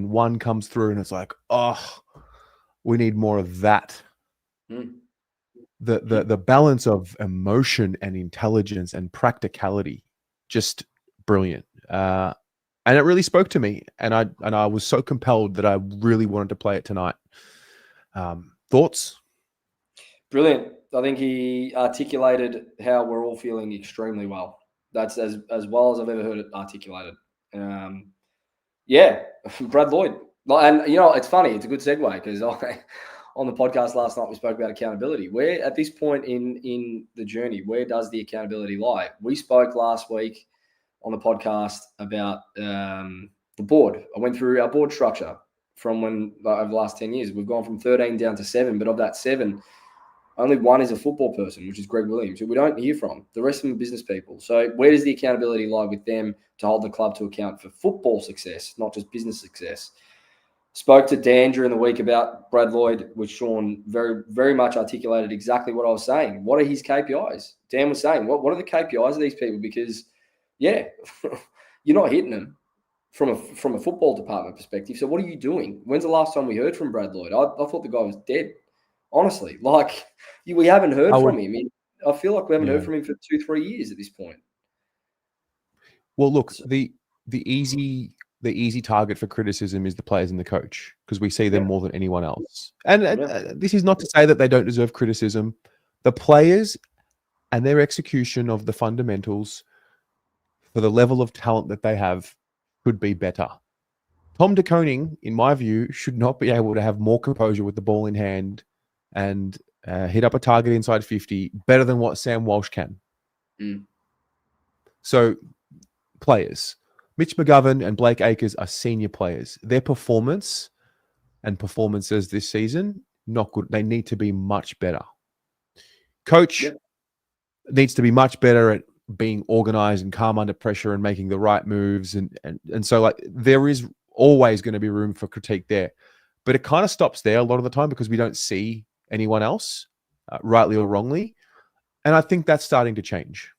one comes through and it's like, oh, we need more of that. The balance of emotion and intelligence and practicality, just brilliant. And it really spoke to me, and I was so compelled that I really wanted to play it tonight. Thoughts? Brilliant. I think he articulated how we're all feeling extremely well. That's as well as I've ever heard it articulated. Yeah, Brad Lloyd. And, it's funny. It's a good segue because on the podcast last night, we spoke about accountability. Where, at this point in the journey, where does the accountability lie? We spoke last week on the podcast about the board. I went through our board structure from over the last 10 years. We've gone from 13 down to 7, but of that 7, only 1 is a football person, which is Greg Williams, who we don't hear from. The rest of them are business people. So where does the accountability lie with them to hold the club to account for football success, not just business success? Spoke to Dan during the week about Brad Lloyd, which Sean very, very much articulated exactly what I was saying. What are his KPIs? Dan was saying, what are the KPIs of these people? Because, yeah, you're not hitting them from a football department perspective. So what are you doing? When's the last time we heard from Brad Lloyd? I thought the guy was dead, honestly. We haven't heard from him. I feel like we haven't heard from him for 2-3 years at this point. Well, look, the easy target for criticism is the players and the coach, because we see them more than anyone else. And this is not to say that they don't deserve criticism. The players and their execution of the fundamentals for the level of talent that they have could be better. Tom De Koning, in my view, should not be able to have more composure with the ball in hand and hit up a target inside 50 better than what Sam Walsh can. So, players. Mitch McGovern and Blake Acres are senior players. Their performances this season, not good. They need to be much better. Coach needs to be much better at being organized and calm under pressure and making the right moves. And so there is always going to be room for critique there. But it kind of stops there a lot of the time because we don't see anyone else, rightly or wrongly. And I think that's starting to change.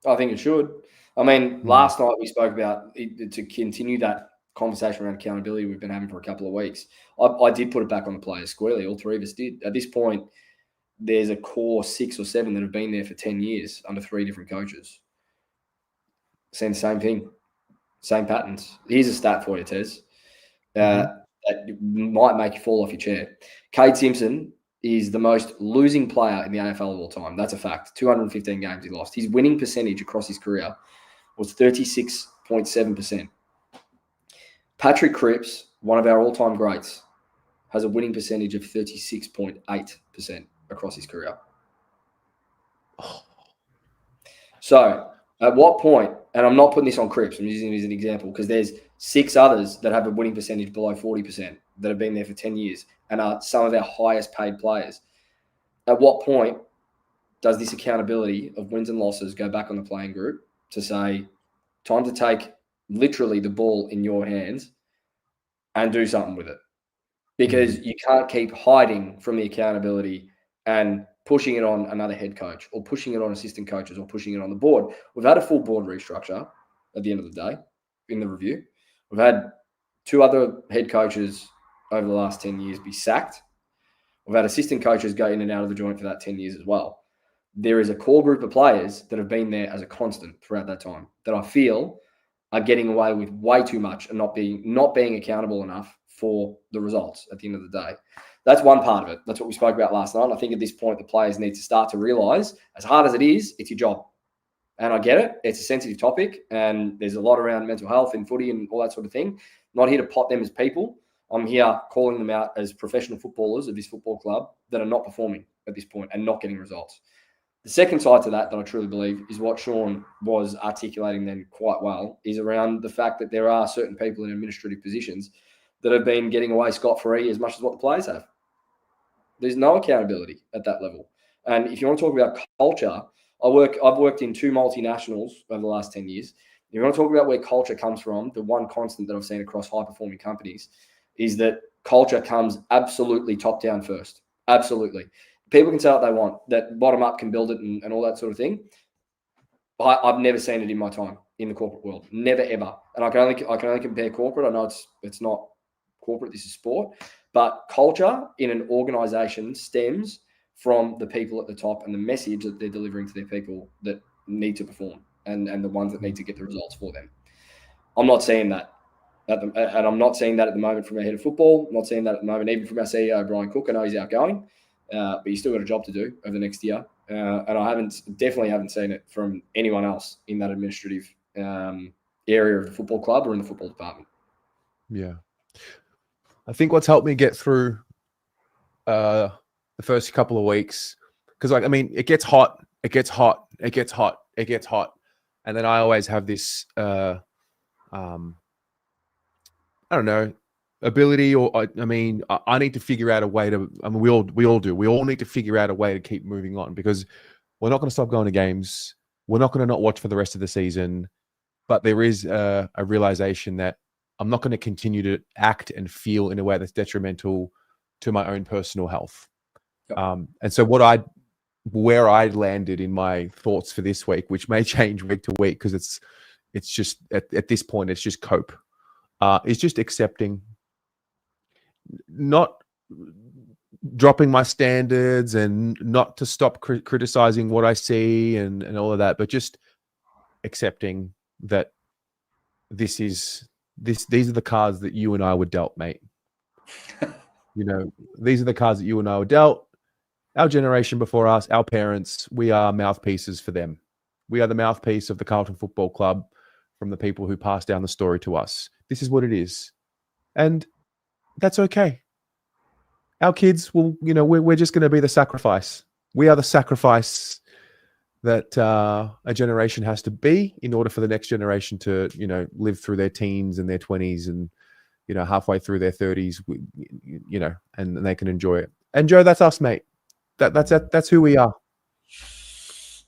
I think it should. I mean, last night we spoke about to continue that conversation around accountability we've been having for a couple of weeks. I did put it back on the players squarely. All three of us did. At this point, there's a core 6 or 7 that have been there for 10 years under 3 different coaches. Saying the same thing, same patterns. Here's a stat for you, Tez. That might make you fall off your chair. Cade Simpson is the most losing player in the AFL of all time. That's a fact. 215 games he lost. His winning percentage across his career was 36.7%. Patrick Cripps, one of our all-time greats, has a winning percentage of 36.8% across his career. So at what point, and I'm not putting this on Cripps, I'm using it as an example because there's 6 others that have a winning percentage below 40% that have been there for 10 years and are some of our highest paid players. At what point does this accountability of wins and losses go back on the playing group to say, time to take literally the ball in your hands and do something with it? Because you can't keep hiding from the accountability and pushing it on another head coach or pushing it on assistant coaches or pushing it on the board. We've had a full board restructure at the end of the day in the review. We've had 2 other head coaches over the last 10 years be sacked. We've had assistant coaches go in and out of the joint for that 10 years as well. There is a core group of players that have been there as a constant throughout that time that I feel are getting away with way too much and not being accountable enough for the results at the end of the day. That's one part of it. That's what we spoke about last night. And I think at this point, the players need to start to realise, as hard as it is, it's your job. And I get it. It's a sensitive topic. And there's a lot around mental health in footy and all that sort of thing. Not here to pot them as people. I'm here calling them out as professional footballers of this football club that are not performing at this point and not getting results. The second side to that I truly believe is what Sean was articulating then quite well, is around the fact that there are certain people in administrative positions that have been getting away scot-free as much as what the players have. There's no accountability at that level. And if you want to talk about culture, I've worked in 2 multinationals over the last 10 years. If you want to talk about where culture comes from, the one constant that I've seen across high-performing companies is that culture comes absolutely top-down first. Absolutely. People can say what they want, that bottom-up can build it and all that sort of thing. I've never seen it in my time in the corporate world. Never, ever. And I can only compare corporate. I know it's not corporate, this is sport. But culture in an organisation stems from the people at the top and the message that they're delivering to their people that need to perform and the ones that need to get the results for them. I'm not seeing that. And I'm not seeing that at the moment from our head of football. I'm not seeing that at the moment even from our CEO, Brian Cook. I know he's outgoing, but he's still got a job to do over the next year. And I definitely haven't seen it from anyone else in that administrative area of the football club or in the football department. Yeah. I think what's helped me get through the first couple of weeks, because it gets hot, it gets hot, it gets hot, it gets hot. And then I always have this, I don't know, ability, or I need to figure out a way to, we all do. We all need to figure out a way to keep moving on, because we're not going to stop going to games. We're not going to not watch for the rest of the season. But there is a realization that I'm not going to continue to act and feel in a way that's detrimental to my own personal health. Yep. And so where I landed in my thoughts for this week, which may change week to week, because it's just at this point, it's just cope. It's just accepting, not dropping my standards and not to stop criticizing what I see and all of that, but just accepting that these are the cards that you and I were dealt, mate. These are the cards that you and I were dealt. Our generation before us, our parents, we are mouthpieces for them. We are the mouthpiece of the Carlton Football Club from the people who passed down the story to us. This is what it is. And that's okay. Our kids will, we're just going to be the sacrifice. We are the sacrifice that a generation has to be in order for the next generation to, live through their teens and their 20s and, halfway through their 30s, and they can enjoy it. And Joe, that's us, mate. That's who we are.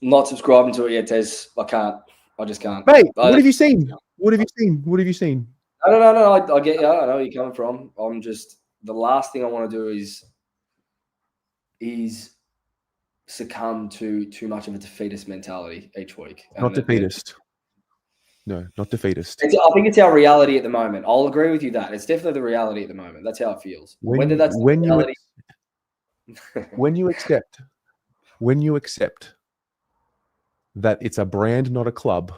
Not subscribing to it yet, Tez. I can't. I just can't. Mate, what have you seen? What have you seen? What have you seen? No. I get you. I know where you're coming from. I'm just the last thing I want to do is succumb to too much of a defeatist mentality each week. Not defeatist. No, not defeatist. I think it's our reality at the moment. I'll agree with you that it's definitely the reality at the moment. That's how it feels. Whether that's when reality... you accept that it's a brand, not a club.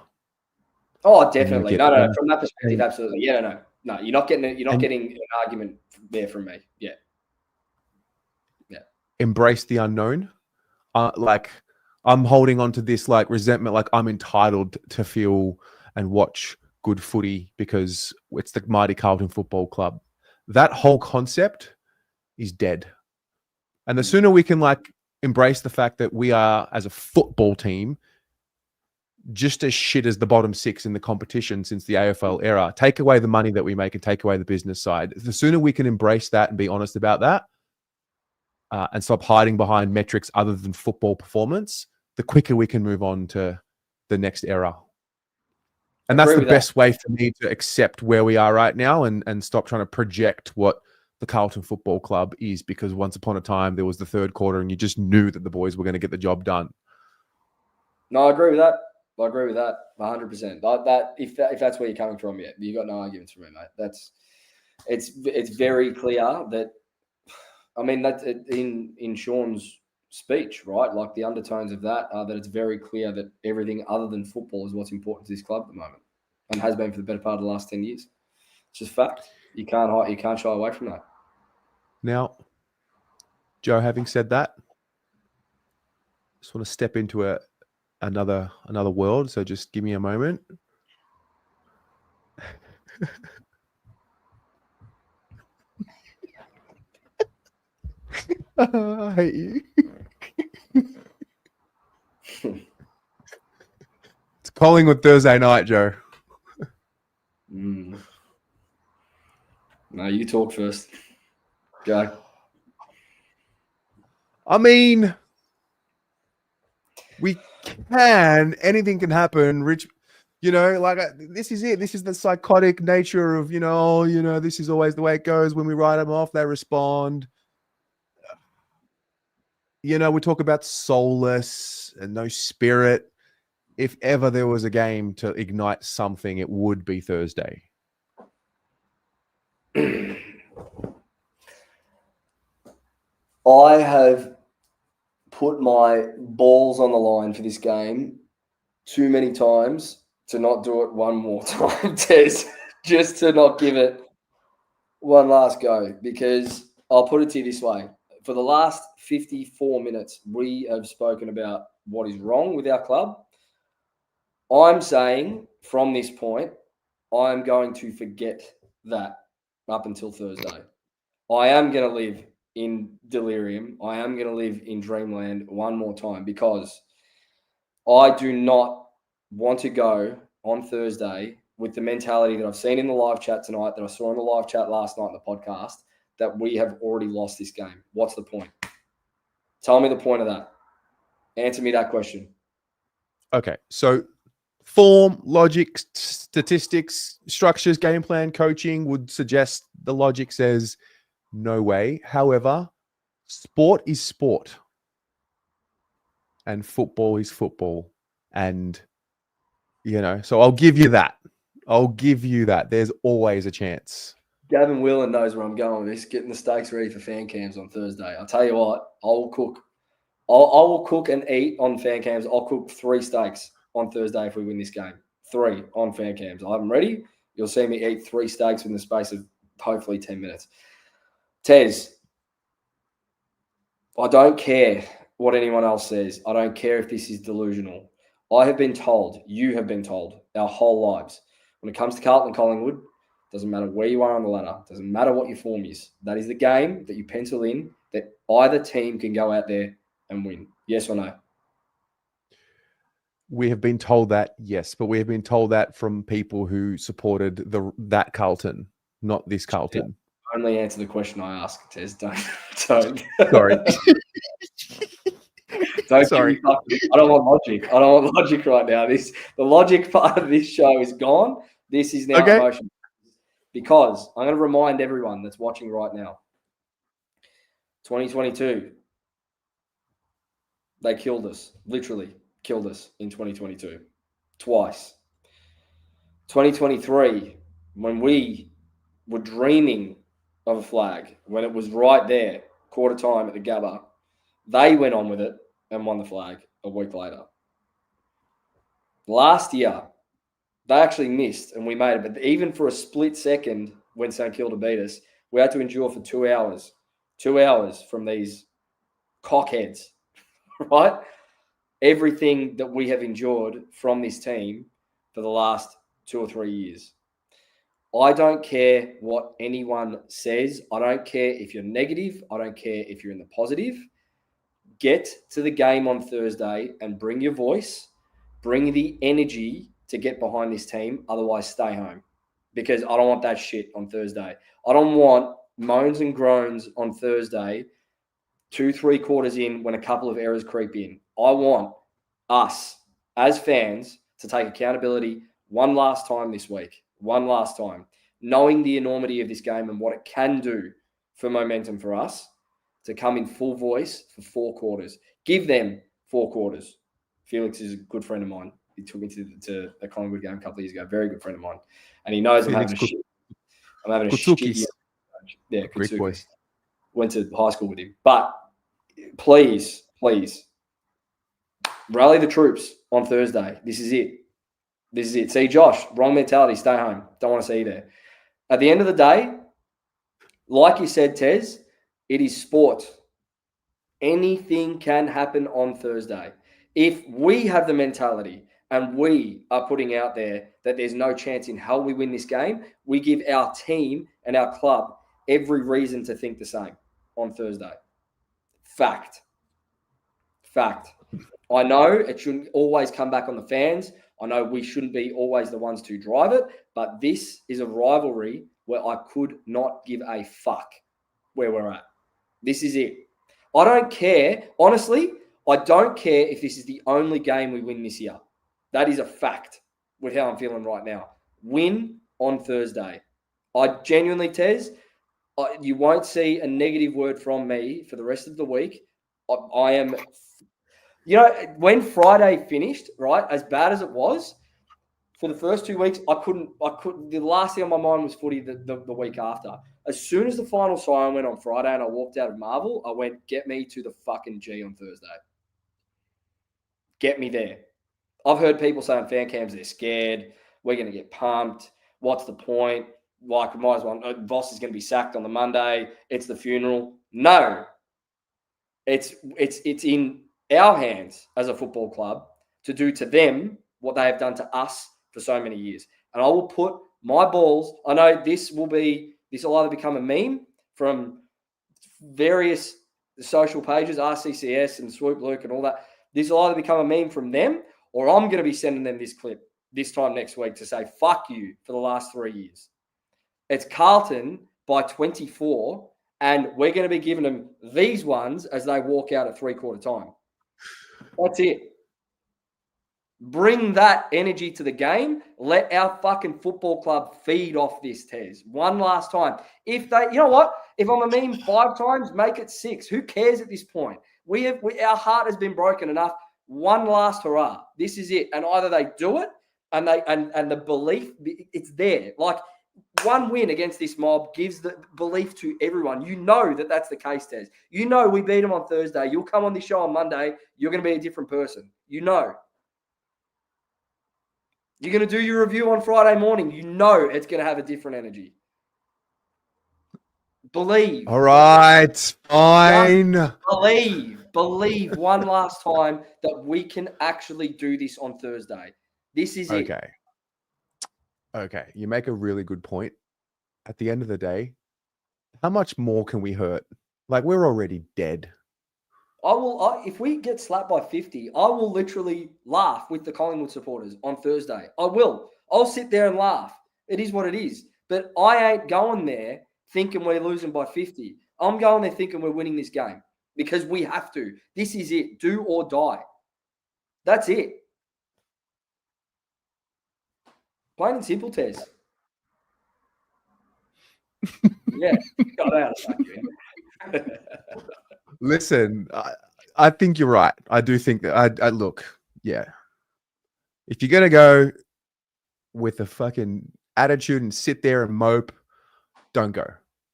Oh, definitely. No. From that perspective, absolutely. Yeah, no. You're not getting an argument there from me. Yeah. Embrace the unknown. Like I'm holding on to this like resentment, like I'm entitled to feel and watch good footy because it's the mighty Carlton Football Club. That whole concept is dead. And the sooner we can like embrace the fact that we are, as a football team, just as shit as the bottom six in the competition since the AFL era, take away the money that we make and take away the business side. The sooner we can embrace that and be honest about that, and stop hiding behind metrics other than football performance, the quicker we can move on to the next era. And that's the best way for me to accept where we are right now and stop trying to project what the Carlton Football Club is, because once upon a time there was the third quarter and you just knew that the boys were going to get the job done. No, I agree with that. 100%. That if that's where you're coming from, yeah, you got no arguments from me, mate. It's very clear that, I mean, that's in Sean's speech, right? Like the undertones of that are that it's very clear that everything other than football is what's important to this club at the moment, and has been for the better part of the last 10 years. It's just fact. You can't shy away from that. Now, Joe, having said that, just want to step into another world. So just give me a moment. I hate you. It's Collingwood Thursday night, Joe. No, you talk first. Go. I mean, anything can happen. Rich, like this is it. This is the psychotic nature of, this is always the way it goes. When we write them off, they respond. We talk about soulless and no spirit. If ever there was a game to ignite something, it would be Thursday. I have put my balls on the line for this game too many times to not do it one more time, Tez, just to not give it one last go, because I'll put it to you this way. For the last 54 minutes, we have spoken about what is wrong with our club. I'm saying from this point, I'm going to forget that up until Thursday. I am going to live in delirium. I am going to live in dreamland one more time, because I do not want to go on Thursday with the mentality that I've seen in the live chat tonight, that I saw in the live chat last night in the podcast, that we have already lost this game. What's the point? Tell me the point of that. Answer me that question. Okay, so form, logic, statistics, structures, game plan, coaching would suggest the logic says no way. However, sport is sport. And football is football. And, so I'll give you that. There's always a chance. Gavin Whelan knows where I'm going with this, getting the steaks ready for fan cams on Thursday. I'll tell you what, I will cook. I will cook and eat on fan cams. I'll cook 3 steaks on Thursday if we win this game. 3 on fan cams. I have them ready. You'll see me eat 3 steaks in the space of hopefully 10 minutes. Tez, I don't care what anyone else says. I don't care if this is delusional. I have been told, you have been told, our whole lives, when it comes to Carlton Collingwood, doesn't matter where you are on the ladder, doesn't matter what your form is. That is the game that you pencil in, that either team can go out there and win. Yes or no? We have been told that, yes, but we have been told that from people who supported that Carlton, not this Carlton. Yeah, only answer the question I asked, Tez. Don't. Sorry. Don't Sorry. give me fucking, I don't want logic. I don't want logic right now. The logic part of this show is gone. This is now Okay. emotion. Because I'm going to remind everyone that's watching right now. 2022, they killed us. Literally killed us in 2022. Twice. 2023, when we were dreaming of a flag, when it was right there, quarter time at the Gabba, they went on with it and won the flag a week later. Last year, they actually missed and we made it. But even for a split second when St Kilda beat us, we had to endure for 2 hours. 2 hours from these cockheads, right? Everything that we have endured from this team for the last 2 or 3 years. I don't care what anyone says. I don't care if you're negative. I don't care if you're in the positive. Get to the game on Thursday and bring your voice, bring the energy to get behind this team. Otherwise, stay home because I don't want that shit on Thursday. I don't want moans and groans on Thursday, 2-3 quarters in when a couple of errors creep in. I want us as fans to take accountability one last time this week, one last time, knowing the enormity of this game and what it can do for momentum for us to come in full voice for 4 quarters. Give them 4 quarters. Felix is a good friend of mine. He took me to a Collingwood game a couple of years ago. Very good friend of mine. And he knows Felix, I'm having a Kutsukis. shit. Yeah, Greek boy. Kutsukis. Went to high school with him. But please, rally the troops on Thursday. This is it. See, Josh, wrong mentality. Stay home. Don't want to see you there. At the end of the day, like you said, Tez, it is sport. Anything can happen on Thursday. If we have the mentality and we are putting out there that there's no chance in hell we win this game, we give our team and our club every reason to think the same on Thursday. Fact. I know it shouldn't always come back on the fans. I know we shouldn't be always the ones to drive it, but this is a rivalry where I could not give a fuck where we're at. This is it. I don't care. Honestly, I don't care if this is the only game we win this year. That is a fact with how I'm feeling right now. Win on Thursday. I genuinely, Tez, you won't see a negative word from me for the rest of the week. I am, when Friday finished, right, as bad as it was, for the first 2 weeks, I couldn't, the last thing on my mind was footy the week after. As soon as the final siren went on Friday and I walked out of Marvel, I went, get me to the fucking G on Thursday. Get me there. I've heard people saying fan cams, they're scared. We're going to get pumped. What's the point? Like, we might as well, Voss is going to be sacked on the Monday. It's the funeral. No. It's in our hands as a football club to do to them what they have done to us for so many years. And I will put my balls, I know this will either become a meme from various social pages, RCCS and Swoop Luke and all that. This will either become a meme from them or I'm going to be sending them this clip this time next week to say, fuck you for the last 3 years. It's Carlton by 24 and we're going to be giving them these ones as they walk out at 3/4 time. That's it. Bring that energy to the game. Let our fucking football club feed off this, Tez. One last time. If they, you know what? If I'm a meme 5 times, make it 6. Who cares at this point? Our heart has been broken enough. One last hurrah. This is it. And either they do it and the belief, it's there. Like, one win against this mob gives the belief to everyone. You know that that's the case, Tez. You know we beat them on Thursday. You'll come on this show on Monday. You're going to be a different person. You know. You're going to do your review on Friday morning. You know it's going to have a different energy. Believe. All right, fine. Believe one last time that we can actually do this on Thursday. This is it. Okay. You make a really good point. At the end of the day, how much more can we hurt? Like, we're already dead. If we get slapped by 50, I will literally laugh with the Collingwood supporters on Thursday. I will. I'll sit there and laugh. It is what it is. But I ain't going there thinking we're losing by 50. I'm going there thinking we're winning this game. because we have to. This is it. Do or die. That's it. Plain and simple, Tez. Yeah. Got out of that. Listen, I think you're right. I do think that. I look, yeah. If you're gonna go with a fucking attitude and sit there and mope, don't go.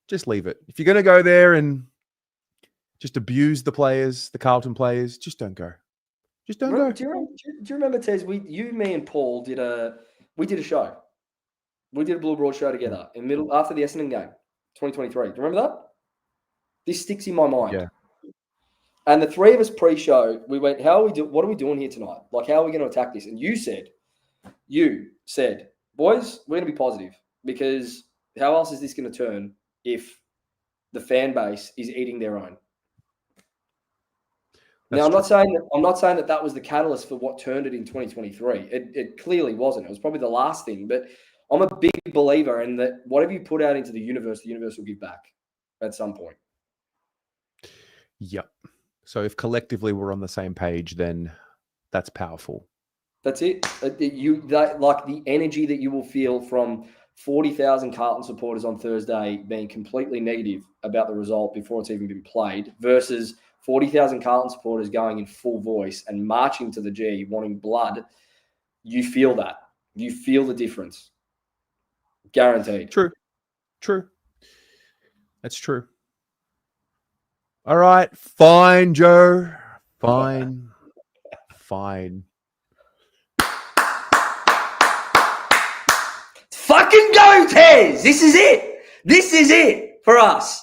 Just leave it. If you're gonna go there and just abuse the players, the Carlton players, just don't go. Just don't go. Do you remember, Tez? You, me, and Paul did a show. We did a Blue Broad show together after the Essendon game, 2023. Do you remember that? This sticks in my mind. Yeah. And the three of us pre-show, we went, what are we doing here tonight? Like, how are we going to attack this? And you said, boys, we're going to be positive, because how else is this going to turn if the fan base is eating their own? Now, I'm not saying that was the catalyst for what turned it in 2023. It clearly wasn't. It was probably the last thing. But I'm a big believer in that whatever you put out into the universe will give back at some point. Yep. So if collectively we're on the same page, then that's powerful. That's it. Like the energy that you will feel from 40,000 Carlton supporters on Thursday being completely negative about the result before it's even been played versus 40,000 Carlton supporters going in full voice and marching to the G, wanting blood. You feel that. You feel the difference. Guaranteed. True. That's true. All right. Fine, Joe. Fine. Fucking go, Tez! This is it. This is it for us.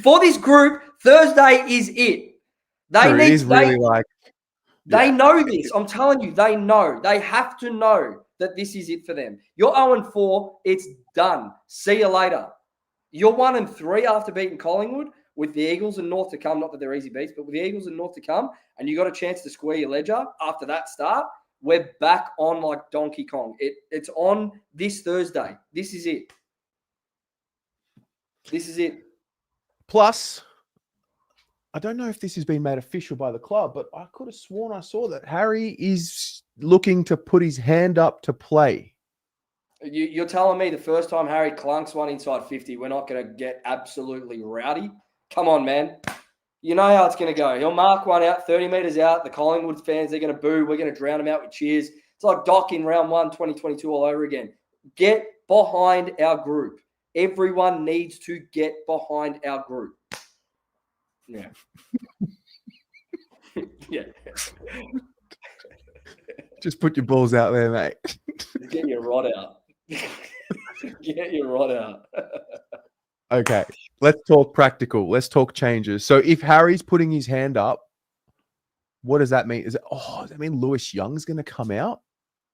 For this group, Thursday is it. They know this. I'm telling you, they know. They have to know that this is it for them. You're 0-4. It's done. See you later. You're 1-3 after beating Collingwood with the Eagles and North to come. Not that they're easy beats, but with the Eagles and North to come, and you got a chance to square your ledger after that start. We're back on like Donkey Kong. It's on this Thursday. This is it. This is it. Plus, I don't know if this has been made official by the club, but I could have sworn I saw that Harry is looking to put his hand up to play. You're telling me the first time Harry clunks one inside 50, we're not going to get absolutely rowdy? Come on, man. You know how it's going to go. He'll mark one out 30 metres out. The Collingwood fans, they're going to boo. We're going to drown them out with cheers. It's like Doc in round 1, 2022 all over again. Get behind our group. Everyone needs to get behind our group. Yeah. Yeah. Just put your balls out there, mate. Get your rod out. Get your rod out. Okay, let's talk practical. Let's talk changes. So if Harry's putting his hand up, what does that mean? Does that mean Lewis Young's going to come out?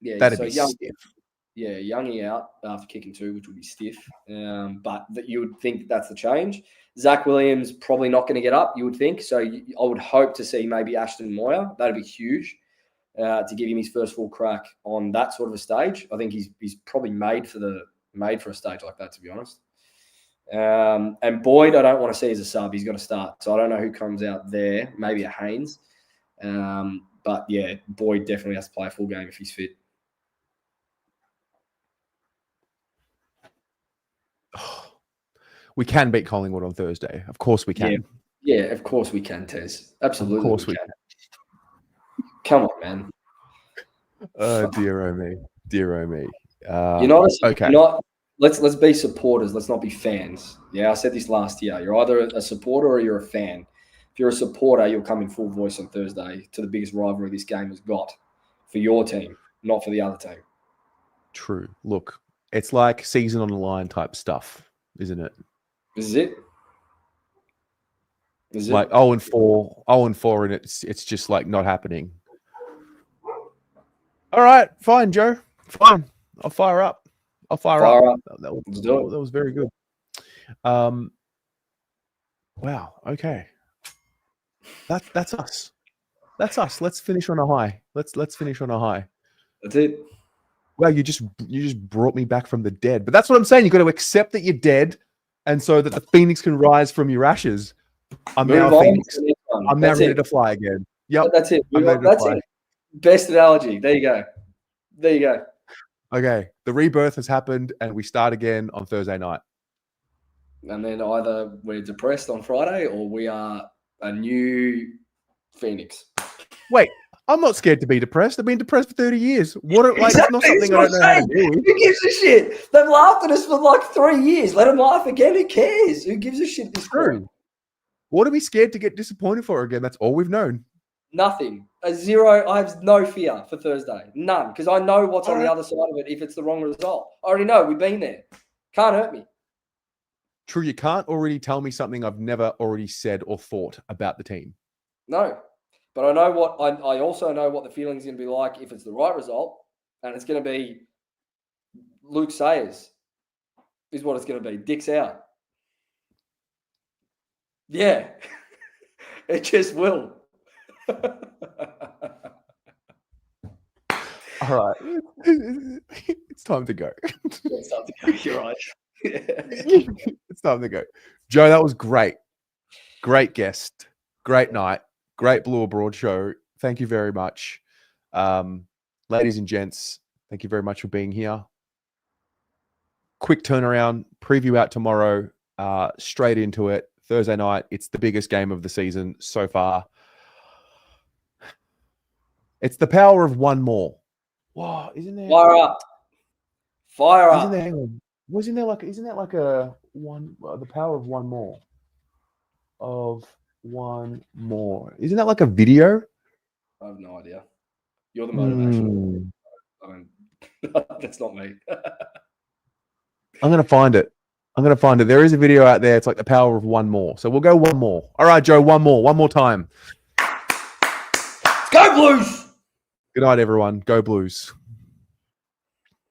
Yeah, that'd so be Young, stiff. Yeah, Youngie out after kicking 2, which would be stiff. But that you would think that's the change. Zach Williams probably not going to get up, you would think. So I would hope to see maybe Ashton Moyer. That'd be huge to give him his first full crack on that sort of a stage. I think he's probably made for a stage like that, to be honest. And Boyd, I don't want to see as a sub. He's got to start. So I don't know who comes out there. Maybe a Haynes. But yeah, Boyd definitely has to play a full game if he's fit. We can beat Collingwood on Thursday. Of course we can. Yeah, of course we can, Tez. Absolutely. Of course we can. Come on, man. Oh, dear oh me. Dear oh me. Okay. Let's be supporters. Let's not be fans. Yeah, I said this last year. You're either a supporter or you're a fan. If you're a supporter, you'll come in full voice on Thursday to the biggest rivalry this game has got for your team, not for the other team. True. Look, it's like season on the line type stuff, isn't it? This is it. Is like 0-4, and it's just like not happening. All right, fine, Joe. Fine. I'll fire up. Fire up. That was very good. Wow. Okay. That's us. That's us. Let's finish on a high. Let's finish on a high. That's it. Well, you just brought me back from the dead. But that's what I'm saying. You've got to accept that you're dead, and so that the phoenix can rise from your ashes. I'm now Phoenix. I'm now That's ready it. to fly again. Yep. That's it. I'm ready to That's fly. it. Best analogy. There you go. There you go. Okay. The rebirth has happened and we start again on Thursday night. And then either we're depressed on Friday or we are a new Phoenix. Wait, I'm not scared to be depressed. I've been depressed for 30 years. What? Like, it's not Exactly, something I don't know how to do. Who gives a shit? They've laughed at us for like 3 years. Let them laugh again. Who cares? Who gives a shit at this True. point? What are we scared to get disappointed for again? That's all we've known. Nothing. A zero. I have no fear for Thursday. None. Because I know what's on the other side of it if it's the wrong result. I already know. We've been there. Can't hurt me. True, you can't already tell me something I've never already said or thought about the team. No. But I know what I also know what the feeling's going to be like if it's the right result. And it's going to be Luke Sayers is what it's going to be. Dick's out. Yeah. It just will. All right. It's time to go. It's time to go. You're right. It's time to go. Joe, that was great. Great guest. Great night. Great Blue Abroad show. Thank you very much. Ladies and gents, thank you very much for being here. Quick turnaround. Preview out tomorrow. Straight into it. Thursday night. It's the biggest game of the season so far. It's the power of one more. Wow, isn't there? Fire up. Fire up. Isn't that like a one? The power of one more. Of one more. Isn't that like a video? I have no idea. You're the motivation. That's not me. I'm going to find it. There is a video out there. It's like the power of one more. So we'll go one more. All right, Joe, one more time. Go Blues! Good night, everyone. Go Blues.